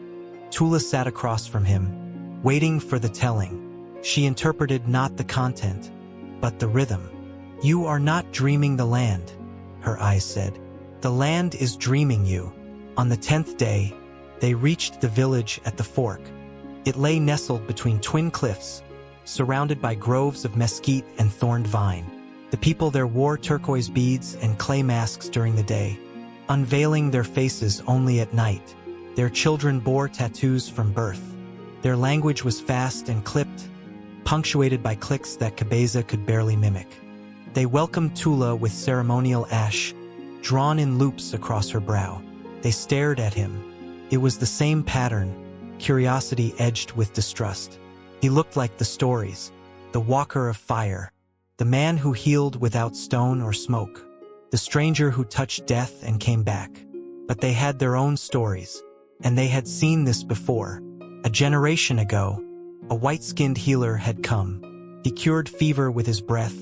Tula sat across from him, waiting for the telling. She interpreted not the content, but the rhythm. "You are not dreaming the land," her eyes said. "The land is dreaming you." On the 10th day, they reached the village at the fork. It lay nestled between twin cliffs, surrounded by groves of mesquite and thorned vine. The people there wore turquoise beads and clay masks during the day, unveiling their faces only at night. Their children bore tattoos from birth. Their language was fast and clipped, punctuated by clicks that Cabeza could barely mimic. They welcomed Tula with ceremonial ash, drawn in loops across her brow. They stared at him. It was the same pattern, curiosity edged with distrust. He looked like the stories, the walker of fire, the man who healed without stone or smoke, the stranger who touched death and came back. But they had their own stories, and they had seen this before. A generation ago, a white-skinned healer had come. He cured fever with his breath,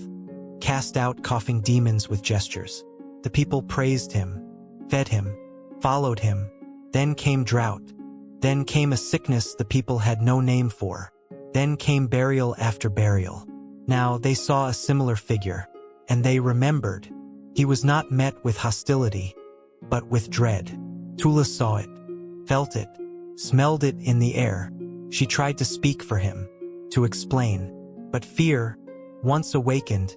cast out coughing demons with gestures. The people praised him, fed him, followed him. Then came drought. Then came a sickness the people had no name for. Then came burial after burial. Now they saw a similar figure, and they remembered. He was not met with hostility, but with dread. Tula saw it, felt it, smelled it in the air. She tried to speak for him, to explain. But fear, once awakened,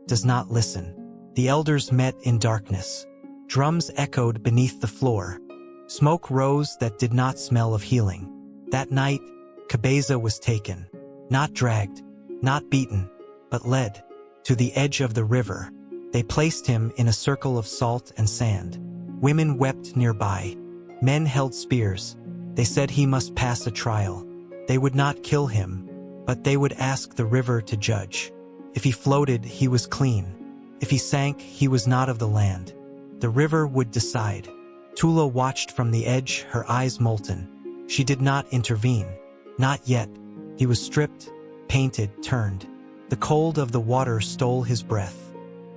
does not listen. The elders met in darkness. Drums echoed beneath the floor. Smoke rose that did not smell of healing. That night, Cabeza was taken. Not dragged, not beaten, but led to the edge of the river. They placed him in a circle of salt and sand. Women wept nearby. Men held spears. They said he must pass a trial. They would not kill him, but they would ask the river to judge. If he floated, he was clean. If he sank, he was not of the land. The river would decide. Tula watched from the edge, her eyes molten. She did not intervene. Not yet. He was stripped, painted, turned. The cold of the water stole his breath.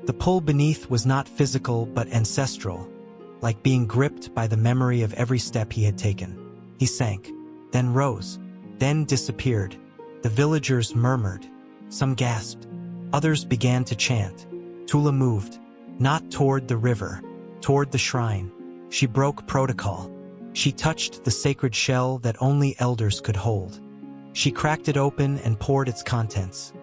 The pull beneath was not physical but ancestral, like being gripped by the memory of every step he had taken. He sank, then rose, then disappeared. The villagers murmured. Some gasped. Others began to chant. Tula moved, not toward the river, toward the shrine. She broke protocol. She touched the sacred shell that only elders could hold. She cracked it open and poured its contents.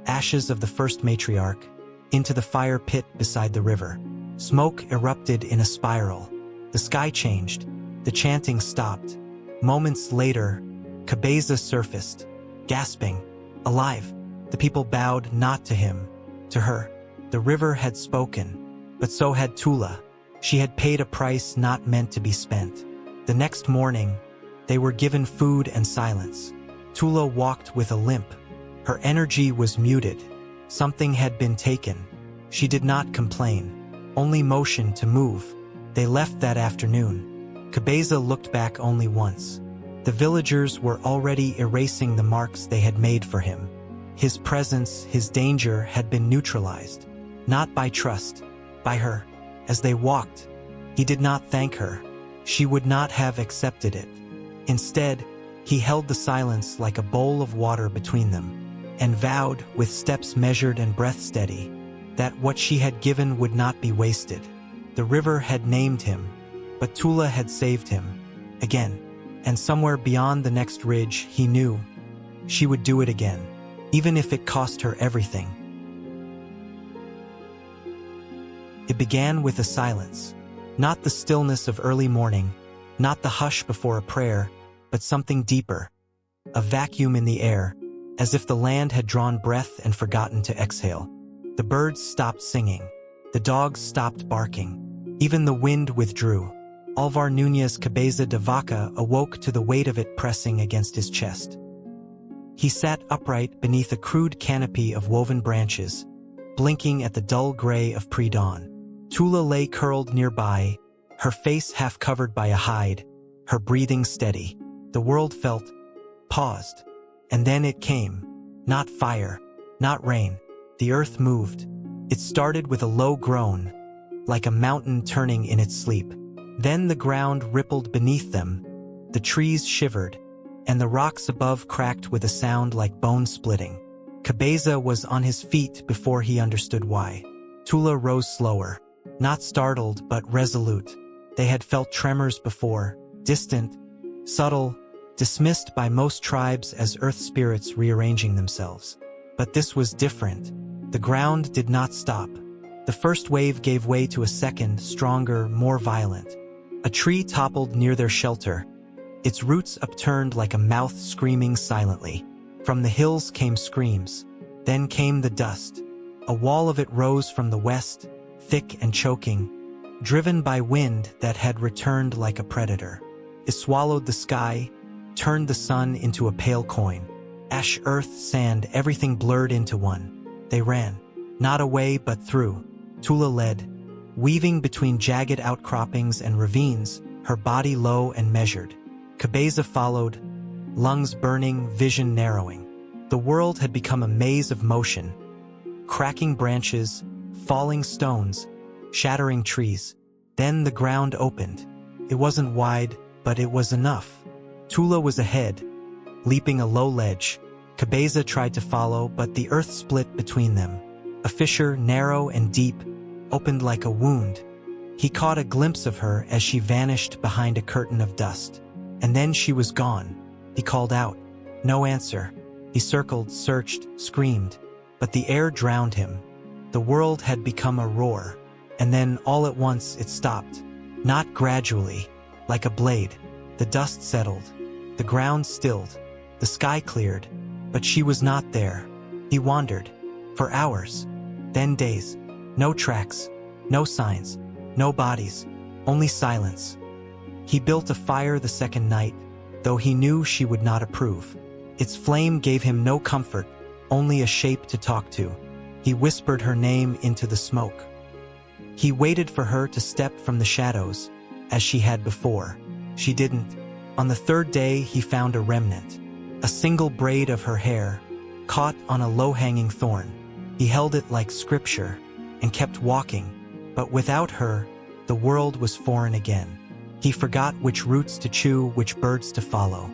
Ashes of the first matriarch, into the fire pit beside the river. Smoke erupted in a spiral. The sky changed. The chanting stopped. Moments later, Cabeza surfaced, gasping, alive. The people bowed not to him, to her. The river had spoken, but so had Tula. She had paid a price not meant to be spent. The next morning, they were given food and silence. Tula walked with a limp. Her energy was muted. Something had been taken. She did not complain, only motion to move. They left that afternoon. Cabeza looked back only once. The villagers were already erasing the marks they had made for him. His presence, his danger had been neutralized. Not by trust, by her. As they walked, he did not thank her. She would not have accepted it. Instead, he held the silence like a bowl of water between them, and vowed, with steps measured and breath steady, that what she had given would not be wasted. The river had named him, but Tula had saved him. Again, and somewhere beyond the next ridge, he knew she would do it again, even if it cost her everything. It began with a silence. Not the stillness of early morning, not the hush before a prayer, but something deeper. A vacuum in the air, as if the land had drawn breath and forgotten to exhale. The birds stopped singing. The dogs stopped barking. Even the wind withdrew. Álvar Núñez Cabeza de Vaca awoke to the weight of it pressing against his chest. He sat upright beneath a crude canopy of woven branches, blinking at the dull gray of pre-dawn. Tula lay curled nearby, her face half covered by a hide, her breathing steady. The world felt, paused. And then it came. Not fire, not rain. The earth moved. It started with a low groan, like a mountain turning in its sleep. Then the ground rippled beneath them. The trees shivered, and the rocks above cracked with a sound like bone splitting. Cabeza was on his feet before he understood why. Tula rose slower, not startled but resolute. They had felt tremors before, distant, subtle, dismissed by most tribes as earth spirits rearranging themselves. But this was different. The ground did not stop. The first wave gave way to a second, stronger, more violent. A tree toppled near their shelter, its roots upturned like a mouth screaming silently. From the hills came screams. Then came the dust. A wall of it rose from the west, thick and choking, driven by wind that had returned like a predator. It swallowed the sky, turned the sun into a pale coin. Ash, earth, sand, everything blurred into one. They ran, not away but through. Tula led, weaving between jagged outcroppings and ravines, her body low and measured. Cabeza followed, lungs burning, vision narrowing. The world had become a maze of motion. Cracking branches, falling stones, shattering trees. Then the ground opened. It wasn't wide, but it was enough. Tula was ahead, leaping a low ledge. Cabeza tried to follow, but the earth split between them. A fissure, narrow and deep, opened like a wound. He caught a glimpse of her as she vanished behind a curtain of dust. And then she was gone. He called out. No answer. He circled, searched, screamed. But the air drowned him. The world had become a roar. And then, all at once, it stopped. Not gradually, like a blade. The dust settled. The ground stilled. The sky cleared. But she was not there. He wandered. For hours. Then days. No tracks. No signs. No bodies. Only silence. He built a fire the second night, though he knew she would not approve. Its flame gave him no comfort, only a shape to talk to. He whispered her name into the smoke. He waited for her to step from the shadows, as she had before. She didn't. On the third day, he found a remnant. A single braid of her hair, caught on a low-hanging thorn. He held it like scripture, and kept walking. But without her, the world was foreign again. He forgot which roots to chew, which birds to follow.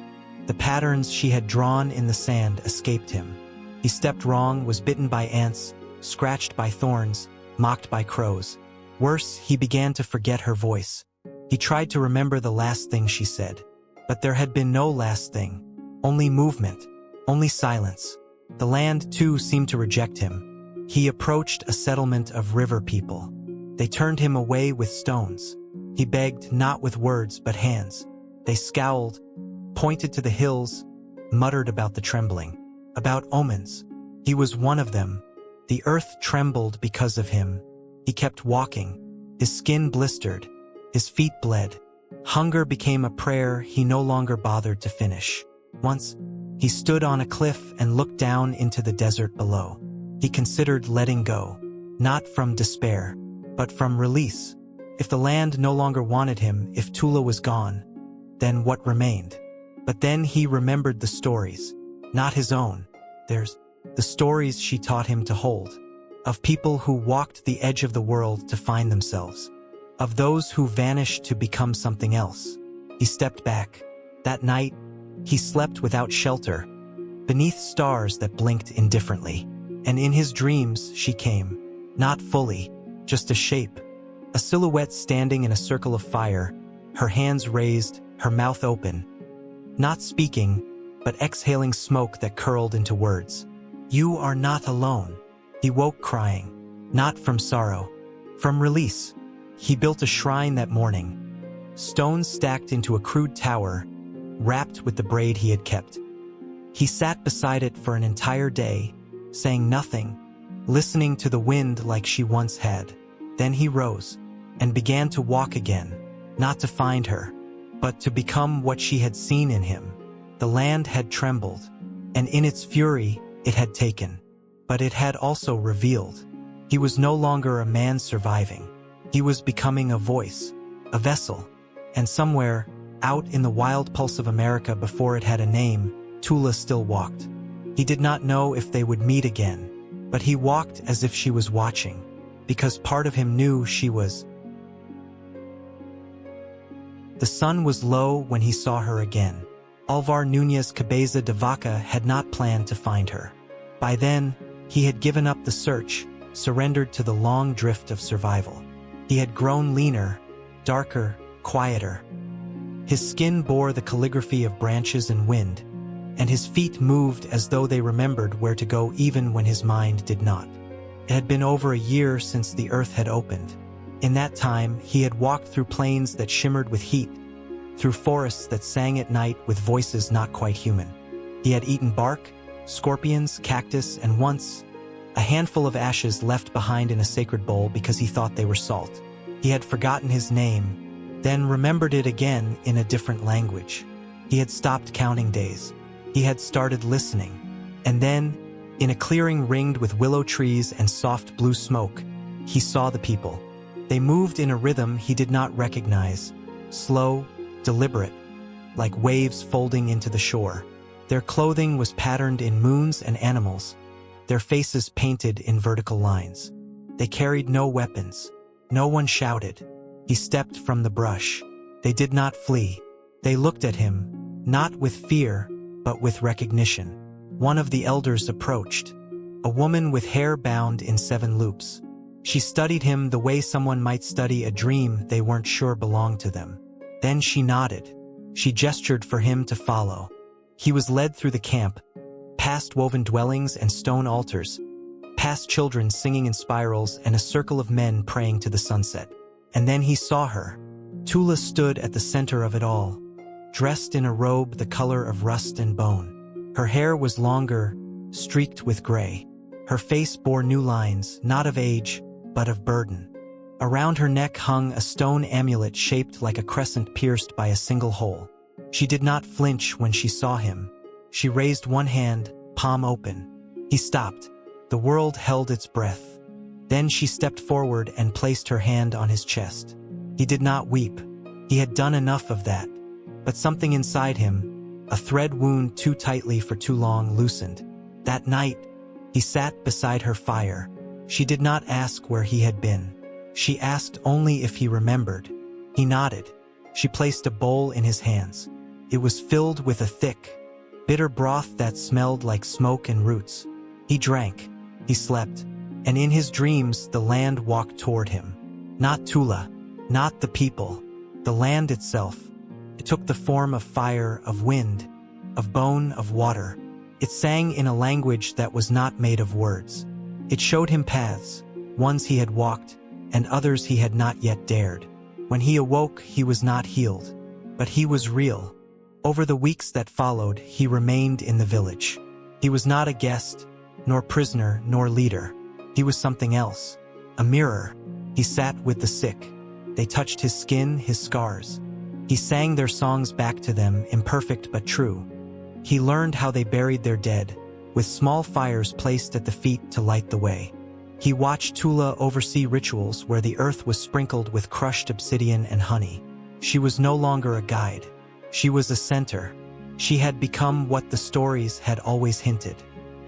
The patterns she had drawn in the sand escaped him. He stepped wrong, was bitten by ants, scratched by thorns, mocked by crows. Worse, he began to forget her voice. He tried to remember the last thing she said. But there had been no last thing. Only movement. Only silence. The land, too, seemed to reject him. He approached a settlement of river people. They turned him away with stones. He begged, not with words, but hands. They scowled, pointed to the hills, muttered about the trembling, about omens. He was one of them. The earth trembled because of him. He kept walking. His skin blistered. His feet bled. Hunger became a prayer he no longer bothered to finish. Once, he stood on a cliff and looked down into the desert below. He considered letting go, not from despair, but from release. If the land no longer wanted him, if Tula was gone, then what remained? But then he remembered the stories, not his own. There's the stories she taught him to hold, of people who walked the edge of the world to find themselves, of those who vanished to become something else. He stepped back. That night, he slept without shelter, beneath stars that blinked indifferently. And in his dreams, she came, not fully, just a shape. A silhouette standing in a circle of fire, her hands raised, her mouth open. Not speaking, but exhaling smoke that curled into words. You are not alone. He woke crying, not from sorrow, from release. He built a shrine that morning, stones stacked into a crude tower, wrapped with the braid he had kept. He sat beside it for an entire day, saying nothing, listening to the wind like she once had. Then he rose and began to walk again, not to find her, but to become what she had seen in him. The land had trembled, and in its fury, it had taken. But it had also revealed. He was no longer a man surviving. He was becoming a voice, a vessel. And somewhere, out in the wild pulse of America before it had a name, Tula still walked. He did not know if they would meet again, but he walked as if she was watching, because part of him knew she was. The sun was low when he saw her again. Álvar Núñez Cabeza de Vaca had not planned to find her. By then, he had given up the search, surrendered to the long drift of survival. He had grown leaner, darker, quieter. His skin bore the calligraphy of branches and wind, and his feet moved as though they remembered where to go even when his mind did not. It had been over a year since the earth had opened. In that time, he had walked through plains that shimmered with heat, through forests that sang at night with voices not quite human. He had eaten bark, scorpions, cactus, and once, a handful of ashes left behind in a sacred bowl because he thought they were salt. He had forgotten his name, then remembered it again in a different language. He had stopped counting days. He had started listening. And then, in a clearing ringed with willow trees and soft blue smoke, he saw the people. They moved in a rhythm he did not recognize, slow, deliberate, like waves folding into the shore. Their clothing was patterned in moons and animals, their faces painted in vertical lines. They carried no weapons. No one shouted. He stepped from the brush. They did not flee. They looked at him, not with fear, but with recognition. One of the elders approached, a woman with hair bound in 7 loops. She studied him the way someone might study a dream they weren't sure belonged to them. Then she nodded. She gestured for him to follow. He was led through the camp, past woven dwellings and stone altars, past children singing in spirals and a circle of men praying to the sunset. And then he saw her. Tula stood at the center of it all, dressed in a robe the color of rust and bone. Her hair was longer, streaked with gray. Her face bore new lines, not of age, but of burden. Around her neck hung a stone amulet shaped like a crescent pierced by a single hole. She did not flinch when she saw him. She raised one hand, palm open. He stopped. The world held its breath. Then she stepped forward and placed her hand on his chest. He did not weep. He had done enough of that. But something inside him, a thread wound too tightly for too long, loosened. That night, he sat beside her fire. She did not ask where he had been. She asked only if he remembered. He nodded. She placed a bowl in his hands. It was filled with a thick, bitter broth that smelled like smoke and roots. He drank. He slept. And in his dreams, the land walked toward him. Not Tula, not the people, the land itself. It took the form of fire, of wind, of bone, of water. It sang in a language that was not made of words. It showed him paths, ones he had walked, and others he had not yet dared. When he awoke, he was not healed, but he was real. Over the weeks that followed, he remained in the village. He was not a guest, nor prisoner, nor leader. He was something else, a mirror. He sat with the sick. They touched his skin, his scars. He sang their songs back to them, imperfect but true. He learned how they buried their dead, with small fires placed at the feet to light the way. He watched Tula oversee rituals where the earth was sprinkled with crushed obsidian and honey. She was no longer a guide. She was a center. She had become what the stories had always hinted.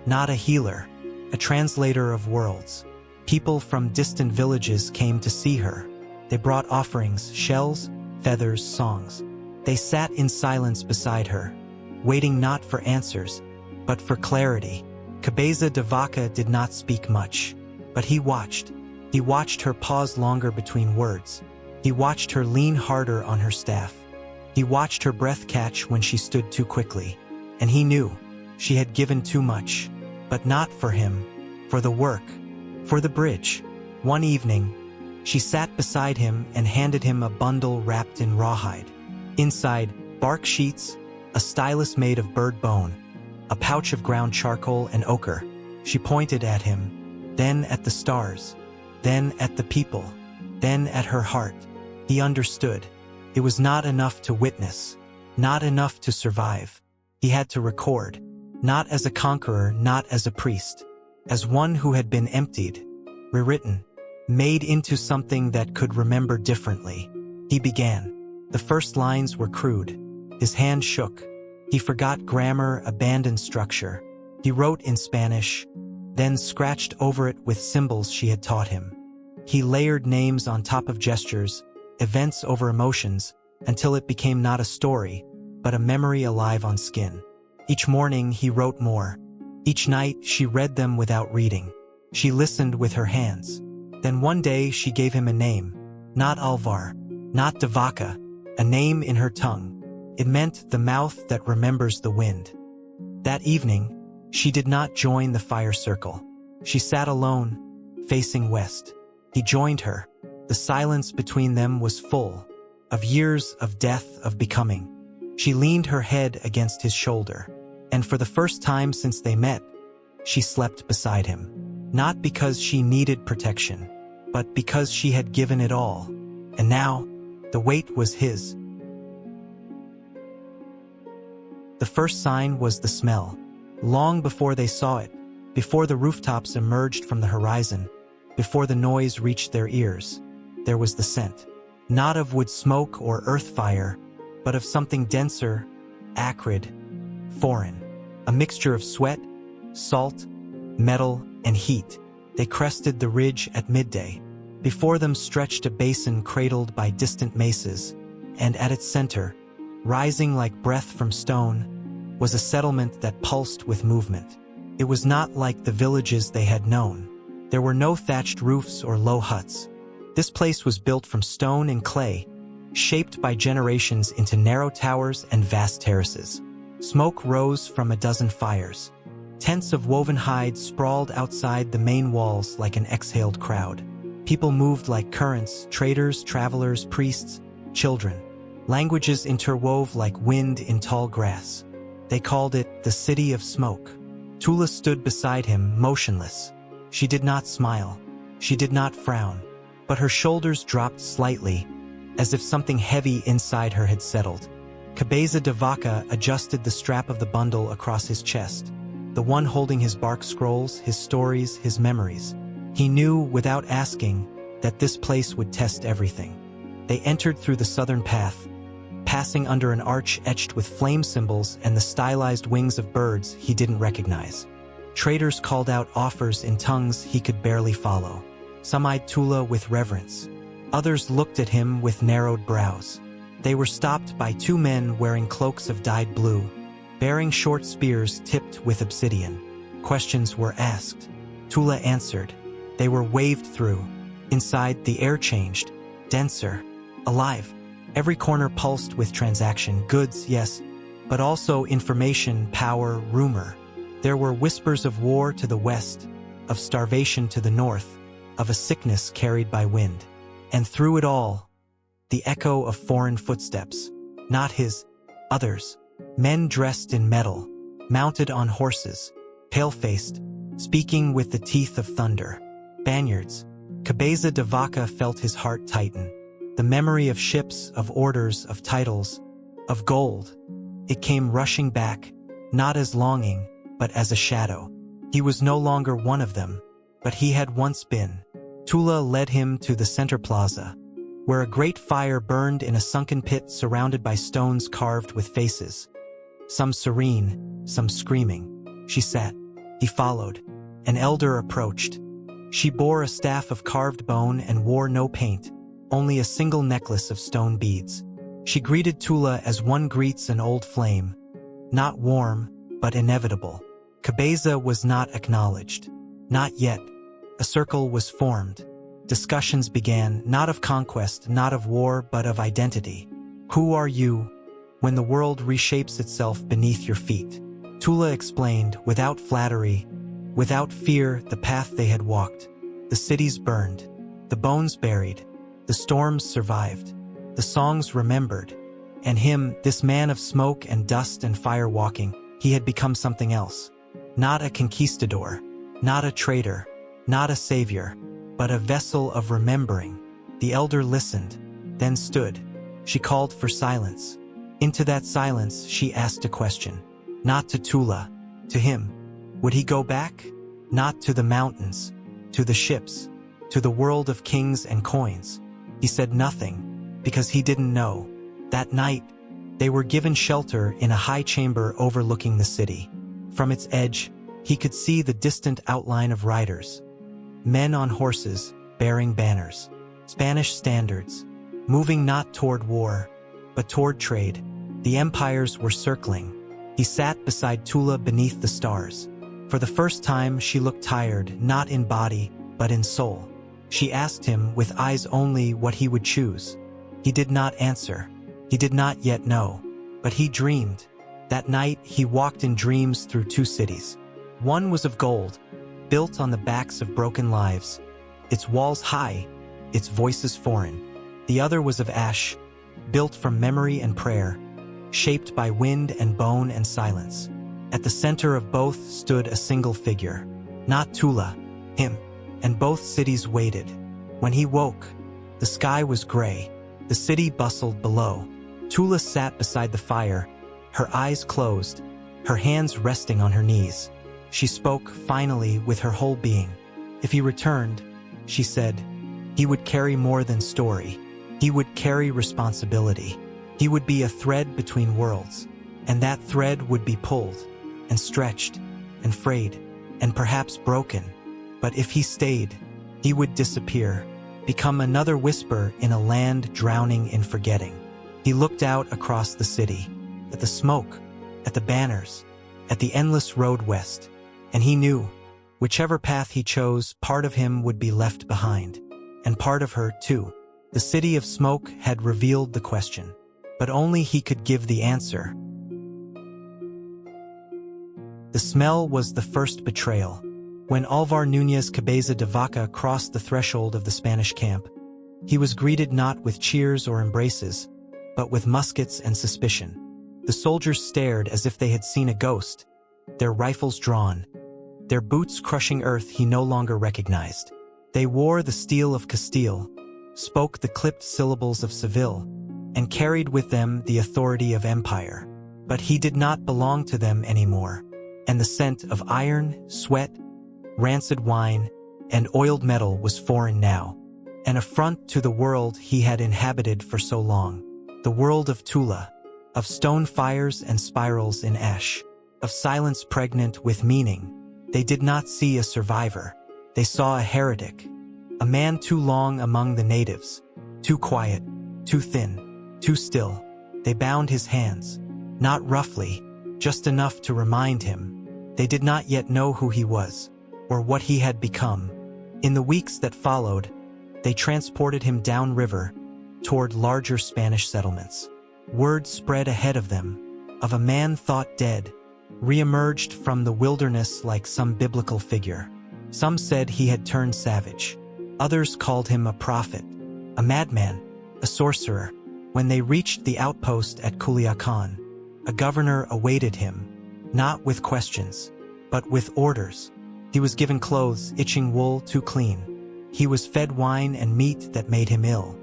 Not a healer, a translator of worlds. People from distant villages came to see her. They brought offerings, shells, feathers, songs. They sat in silence beside her, waiting not for answers, but for clarity. Cabeza de Vaca did not speak much, but he watched. He watched her pause longer between words. He watched her lean harder on her staff. He watched her breath catch when she stood too quickly. And he knew she had given too much, but not for him, for the work, for the bridge. One evening, she sat beside him and handed him a bundle wrapped in rawhide. Inside, bark sheets, a stylus made of bird bone, a pouch of ground charcoal and ochre. She pointed at him, then at the stars, then at the people, then at her heart. He understood. It was not enough to witness, not enough to survive. He had to record, not as a conqueror, not as a priest, as one who had been emptied, rewritten, made into something that could remember differently. He began. The first lines were crude. His hand shook. He forgot grammar, abandoned structure. He wrote in Spanish, then scratched over it with symbols she had taught him. He layered names on top of gestures, events over emotions, until it became not a story, but a memory alive on skin. Each morning he wrote more. Each night she read them without reading. She listened with her hands. Then one day she gave him a name. Not Álvar, not de Vaca, a name in her tongue. It meant the mouth that remembers the wind. That evening, she did not join the fire circle. She sat alone, facing west. He joined her. The silence between them was full, of years of death, of becoming. She leaned her head against his shoulder, and for the first time since they met, she slept beside him. Not because she needed protection, but because she had given it all. And now, the weight was his. The first sign was the smell. Long before they saw it, before the rooftops emerged from the horizon, before the noise reached their ears, there was the scent. Not of wood smoke or earth fire, but of something denser, acrid, foreign. A mixture of sweat, salt, metal, and heat. They crested the ridge at midday. Before them stretched a basin cradled by distant mesas, and at its center, rising like breath from stone, was a settlement that pulsed with movement. It was not like the villages they had known. There were no thatched roofs or low huts. This place was built from stone and clay, shaped by generations into narrow towers and vast terraces. Smoke rose from a dozen fires. Tents of woven hide sprawled outside the main walls like an exhaled crowd. People moved like currents, traders, travelers, priests, children. Languages interwove like wind in tall grass. They called it the City of Smoke. Tula stood beside him, motionless. She did not smile. She did not frown. But her shoulders dropped slightly, as if something heavy inside her had settled. Cabeza de Vaca adjusted the strap of the bundle across his chest, the one holding his bark scrolls, his stories, his memories. He knew, without asking, that this place would test everything. They entered through the southern path, passing under an arch etched with flame symbols and the stylized wings of birds he didn't recognize. Traders called out offers in tongues he could barely follow. Some eyed Tula with reverence. Others looked at him with narrowed brows. They were stopped by two men wearing cloaks of dyed blue, bearing short spears tipped with obsidian. Questions were asked. Tula answered. They were waved through. Inside, the air changed, denser, alive. Every corner pulsed with transaction, goods, yes, but also information, power, rumor. There were whispers of war to the west, of starvation to the north, of a sickness carried by wind. And through it all, the echo of foreign footsteps, not his, others. Men dressed in metal, mounted on horses, pale-faced, speaking with the teeth of thunder. Spaniards. Cabeza de Vaca felt his heart tighten. The memory of ships, of orders, of titles, of gold. It came rushing back, not as longing, but as a shadow. He was no longer one of them, but he had once been. Tula led him to the center plaza, where a great fire burned in a sunken pit surrounded by stones carved with faces. Some serene, some screaming. She sat. He followed. An elder approached. She bore a staff of carved bone and wore no paint, only a single necklace of stone beads. She greeted Tula as one greets an old flame, not warm, but inevitable. Cabeza was not acknowledged. Not yet. A circle was formed. Discussions began, not of conquest, not of war, but of identity. Who are you when the world reshapes itself beneath your feet? Tula explained, without flattery, without fear, the path they had walked. The cities burned, the bones buried, the storms survived, the songs remembered. And him, this man of smoke and dust and fire walking, he had become something else. Not a conquistador, not a traitor, not a savior, but a vessel of remembering. The elder listened, then stood. She called for silence. Into that silence, she asked a question. Not to Tula, to him. Would he go back? Not to the mountains, to the ships, to the world of kings and coins. He said nothing, because he didn't know. That night, they were given shelter in a high chamber overlooking the city. From its edge, he could see the distant outline of riders. Men on horses, bearing banners. Spanish standards, moving not toward war, but toward trade. The empires were circling. He sat beside Tula beneath the stars. For the first time, she looked tired, not in body, but in soul. She asked him, with eyes only, what he would choose. He did not answer. He did not yet know. But he dreamed. That night, he walked in dreams through two cities. One was of gold, built on the backs of broken lives, its walls high, its voices foreign. The other was of ash, built from memory and prayer, shaped by wind and bone and silence. At the center of both stood a single figure, not Tula, him, and both cities waited. When he woke, the sky was gray, the city bustled below. Tula sat beside the fire, her eyes closed, her hands resting on her knees. She spoke, finally, with her whole being. If he returned, she said, he would carry more than story. He would carry responsibility. He would be a thread between worlds, and that thread would be pulled, and stretched, and frayed, and perhaps broken. But if he stayed, he would disappear, become another whisper in a land drowning in forgetting. He looked out across the city, at the smoke, at the banners, at the endless road west, and he knew, whichever path he chose, part of him would be left behind, and part of her, too. The city of smoke had revealed the question, but only he could give the answer. The smell was the first betrayal. When Álvar Núñez Cabeza de Vaca crossed the threshold of the Spanish camp, he was greeted not with cheers or embraces, but with muskets and suspicion. The soldiers stared as if they had seen a ghost, their rifles drawn, their boots crushing earth he no longer recognized. They wore the steel of Castile, spoke the clipped syllables of Seville, and carried with them the authority of empire. But he did not belong to them anymore, and the scent of iron, sweat, rancid wine, and oiled metal was foreign now, an affront to the world he had inhabited for so long. The world of Tula, of stone fires and spirals in ash, of silence pregnant with meaning. They did not see a survivor. They saw a heretic, a man too long among the natives, too quiet, too thin, too still. They bound his hands, not roughly, just enough to remind him. They did not yet know who he was, or what he had become. In the weeks that followed, they transported him downriver, toward larger Spanish settlements. Word spread ahead of them, of a man thought dead, re-emerged from the wilderness like some biblical figure. Some said he had turned savage. Others called him a prophet, a madman, a sorcerer. When they reached the outpost at Culiacan, a governor awaited him, not with questions, but with orders. He was given clothes itching wool too clean. He was fed wine and meat that made him ill.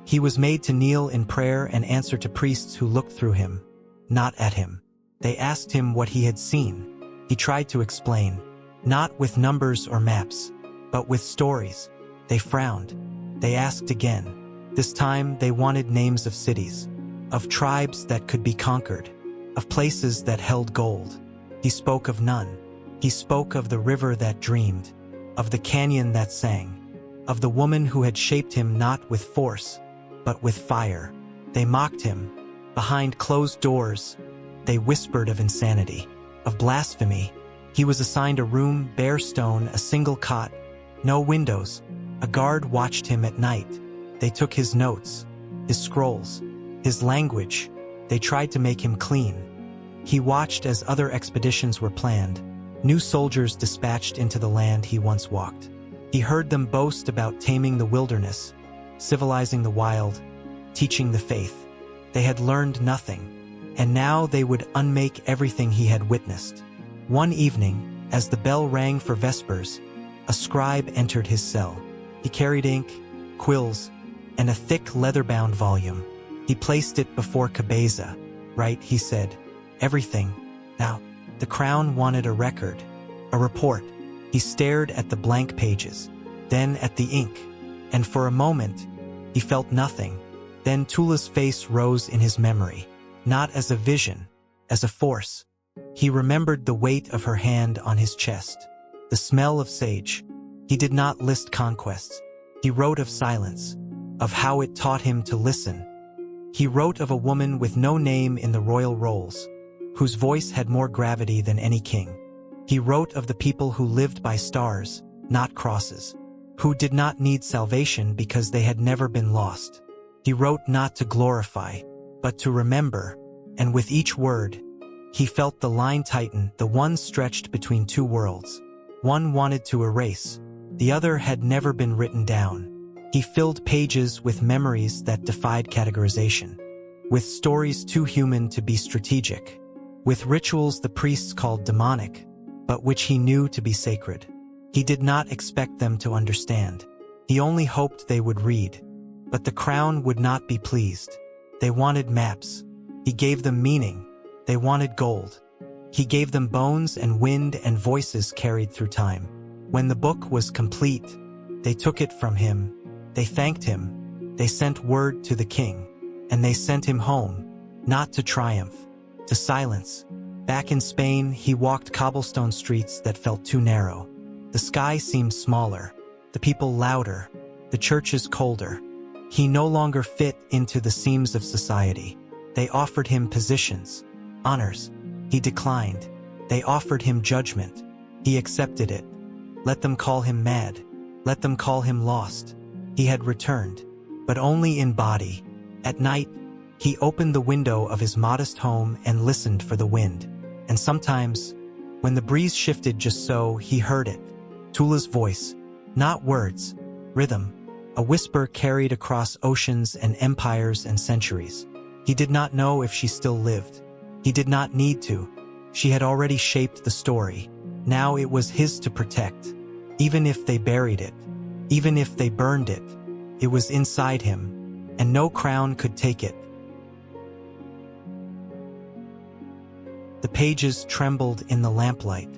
He was made to kneel in prayer and answer to priests who looked through him, not at him. They asked him what he had seen. He tried to explain, not with numbers or maps, but with stories. They frowned. They asked again. This time they wanted names of cities, of tribes that could be conquered, of places that held gold. He spoke of none. He spoke of the river that dreamed, of the canyon that sang, of the woman who had shaped him not with force, but with fire. They mocked him. Behind closed doors, they whispered of insanity, of blasphemy. He was assigned a room, bare stone, a single cot, no windows. A guard watched him at night. They took his notes, his scrolls, his language. They tried to make him clean. He watched as other expeditions were planned, new soldiers dispatched into the land he once walked. He heard them boast about taming the wilderness, civilizing the wild, teaching the faith. They had learned nothing, and now they would unmake everything he had witnessed. One evening, as the bell rang for vespers, a scribe entered his cell. He carried ink, quills, and a thick leather-bound volume. He placed it before Cabeza. Right, he said. Everything. Now, the crown wanted a record, a report. He stared at the blank pages, then at the ink, and for a moment, he felt nothing. Then Tula's face rose in his memory, not as a vision, as a force. He remembered the weight of her hand on his chest, the smell of sage. He did not list conquests. He wrote of silence, of how it taught him to listen. He wrote of a woman with no name in the royal rolls, whose voice had more gravity than any king. He wrote of the people who lived by stars, not crosses, who did not need salvation because they had never been lost. He wrote not to glorify, but to remember, and with each word, he felt the line tighten, the one stretched between two worlds. One wanted to erase, the other had never been written down. He filled pages with memories that defied categorization, with stories too human to be strategic, with rituals the priests called demonic, but which he knew to be sacred. He did not expect them to understand. He only hoped they would read. But the crown would not be pleased. They wanted maps. He gave them meaning. They wanted gold. He gave them bones and wind and voices carried through time. When the book was complete, they took it from him. They thanked him. They sent word to the king. And they sent him home, not to triumph, to silence. Back in Spain, he walked cobblestone streets that felt too narrow. The sky seemed smaller, the people louder, the churches colder. He no longer fit into the seams of society. They offered him positions, honors. He declined. They offered him judgment. He accepted it. Let them call him mad. Let them call him lost. He had returned, but only in body. At night, he opened the window of his modest home and listened for the wind. And sometimes, when the breeze shifted just so, he heard it. Tula's voice, not words, rhythm, a whisper carried across oceans and empires and centuries. He did not know if she still lived. He did not need to. She had already shaped the story. Now it was his to protect. Even if they buried it, even if they burned it, it was inside him, and no crown could take it. The pages trembled in the lamplight,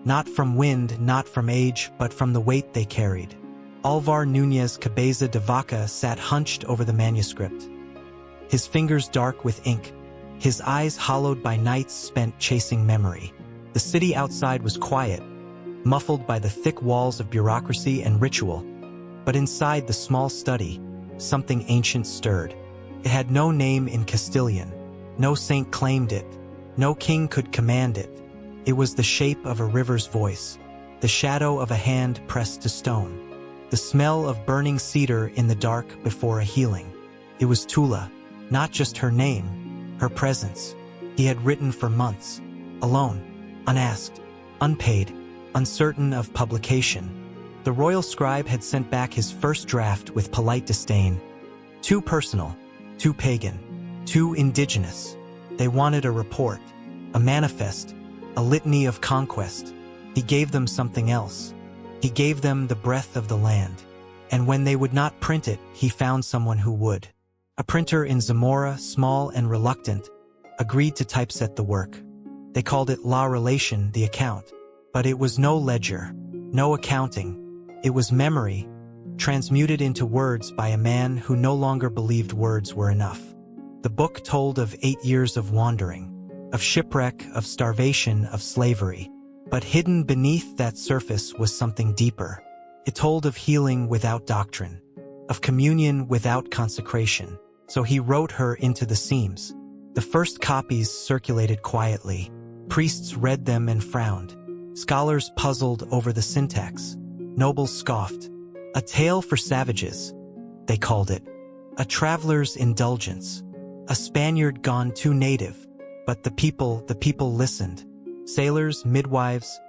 not from wind, not from age, but from the weight they carried. Álvar Núñez Cabeza de Vaca sat hunched over the manuscript, his fingers dark with ink, his eyes hollowed by nights spent chasing memory. The city outside was quiet, muffled by the thick walls of bureaucracy and ritual. But inside the small study, something ancient stirred. It had no name in Castilian. No saint claimed it. No king could command it. It was the shape of a river's voice, the shadow of a hand pressed to stone, the smell of burning cedar in the dark before a healing. It was Tula, not just her name, her presence. He had written for months, alone, unasked, unpaid, uncertain of publication. The royal scribe had sent back his first draft with polite disdain. Too personal, too pagan, too indigenous. They wanted a report, a manifest, a litany of conquest. He gave them something else. He gave them the breath of the land. And when they would not print it, he found someone who would. A printer in Zamora, small and reluctant, agreed to typeset the work. They called it La Relation, the account. But it was no ledger, no accounting. It was memory, transmuted into words by a man who no longer believed words were enough. The book told of 8 years of wandering, of shipwreck, of starvation, of slavery. But hidden beneath that surface was something deeper. It told of healing without doctrine, of communion without consecration. So he wrote her into the seams. The first copies circulated quietly. Priests read them and frowned. Scholars puzzled over the syntax. Nobles scoffed. A tale for savages, they called it. A traveler's indulgence. A Spaniard gone too native. But the people listened. Sailors, midwives,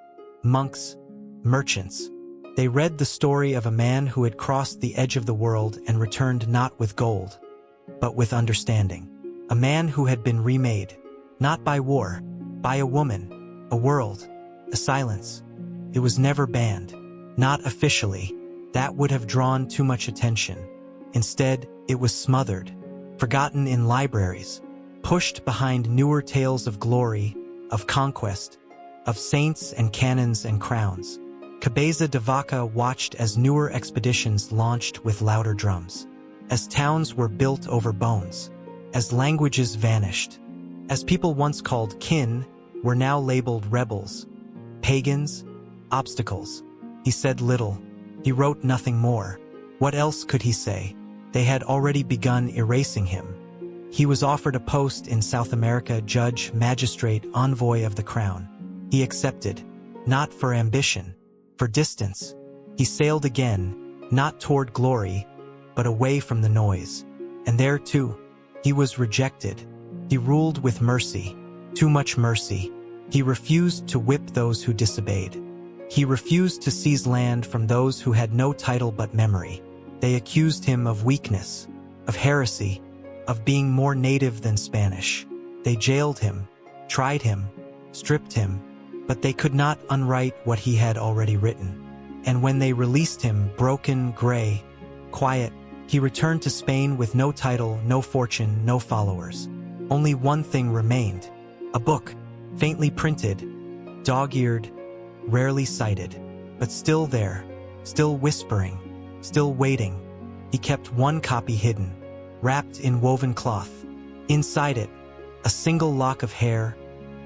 monks, merchants. They read the story of a man who had crossed the edge of the world and returned not with gold, but with understanding. A man who had been remade, not by war, by a woman, a world, a silence. It was never banned, not officially. That would have drawn too much attention. Instead, it was smothered, forgotten in libraries, pushed behind newer tales of glory, of conquest, of saints and cannons and crowns. Cabeza de Vaca watched as newer expeditions launched with louder drums, as towns were built over bones, as languages vanished, as people once called kin were now labeled rebels, pagans, obstacles. He said little. He wrote nothing more. What else could he say? They had already begun erasing him. He was offered a post in South America, judge, magistrate, envoy of the crown. He accepted, not for ambition, for distance. He sailed again, not toward glory, but away from the noise. And there, too, He was rejected. He ruled with mercy, too much mercy. He refused to whip those who disobeyed. He refused to seize land from those who had no title but memory. They accused him of weakness, of heresy, of being more native than Spanish. They jailed him, tried him, stripped him, but they could not unwrite what he had already written. And when they released him, broken, gray, quiet, he returned to Spain with no title, no fortune, no followers. Only one thing remained: a book, faintly printed, dog-eared, rarely cited, but still there, still whispering, still waiting. He kept one copy hidden, wrapped in woven cloth. Inside it, a single lock of hair,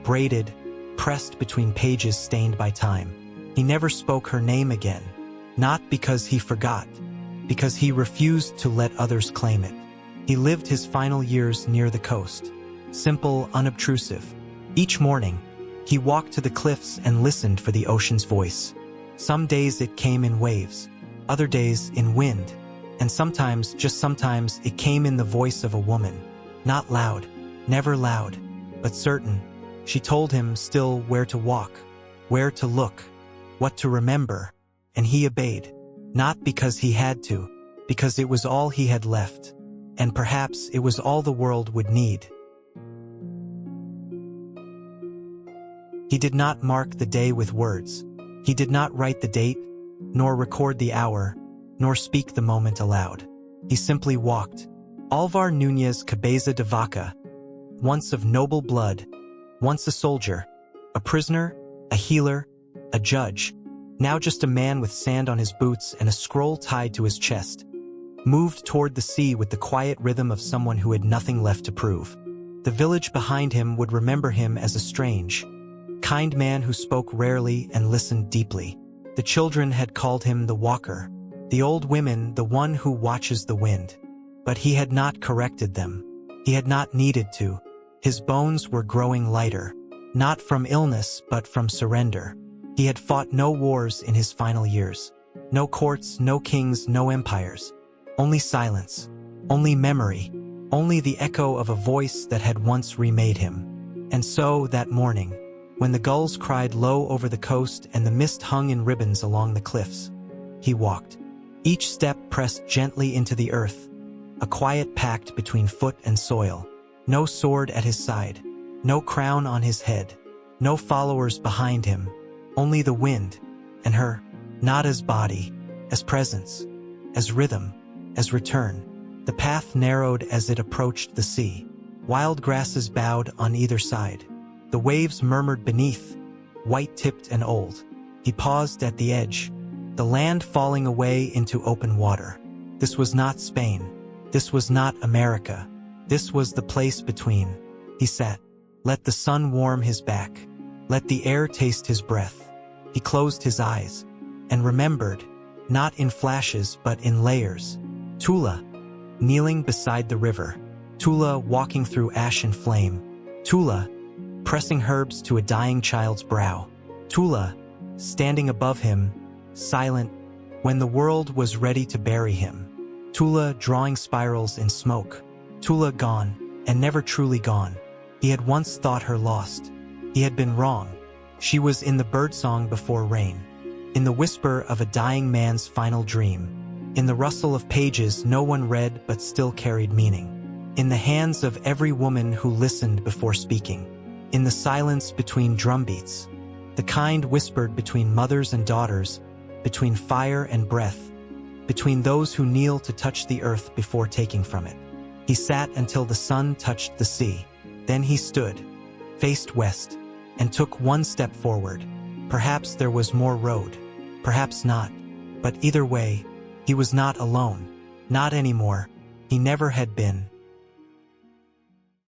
braided, pressed between pages stained by time. He never spoke her name again, not because he forgot, because he refused to let others claim it. He lived his final years near the coast, simple, unobtrusive. Each morning, he walked to the cliffs and listened for the ocean's voice. Some days it came in waves, other days in wind, and sometimes, just sometimes, it came in the voice of a woman. Not loud, never loud, but certain. She told him still where to walk, where to look, what to remember, and he obeyed. Not because he had to, because it was all he had left, and perhaps it was all the world would need. He did not mark the day with words. He did not write the date, nor record the hour, nor speak the moment aloud. He simply walked. Álvar Núñez Cabeza de Vaca, once of noble blood, once a soldier, a prisoner, a healer, a judge, now just a man with sand on his boots and a scroll tied to his chest, moved toward the sea with the quiet rhythm of someone who had nothing left to prove. The village behind him would remember him as a strange, kind man who spoke rarely and listened deeply. The children had called him the walker, the old women the one who watches the wind. But he had not corrected them. He had not needed to. His bones were growing lighter, not from illness but from surrender. He had fought no wars in his final years. No courts, no kings, no empires. Only silence, only memory, only the echo of a voice that had once remade him. And so, that morning, when the gulls cried low over the coast and the mist hung in ribbons along the cliffs, he walked. Each step pressed gently into the earth, a quiet pact between foot and soil. No sword at his side, no crown on his head, no followers behind him, only the wind, and her, not as body, as presence, as rhythm, as return. The path narrowed as it approached the sea. Wild grasses bowed on either side. The waves murmured beneath, white-tipped and old. He paused at the edge, the land falling away into open water. This was not Spain. This was not America. This was the place between. He sat. Let the sun warm his back. Let the air taste his breath. He closed his eyes and remembered, not in flashes but in layers. Tula, kneeling beside the river. Tula walking through ash and flame. Tula, pressing herbs to a dying child's brow. Tula, standing above him, silent, when the world was ready to bury him. Tula drawing spirals in smoke. Tula gone, and never truly gone. He had once thought her lost. He had been wrong. She was in the birdsong before rain, in the whisper of a dying man's final dream, in the rustle of pages no one read but still carried meaning, in the hands of every woman who listened before speaking, in the silence between drumbeats, the kind whispered between mothers and daughters, between fire and breath, between those who kneel to touch the earth before taking from it. He sat until the sun touched the sea. Then he stood, faced west, and took one step forward. Perhaps there was more road, perhaps not, but either way, he was not alone. Not anymore. He never had been.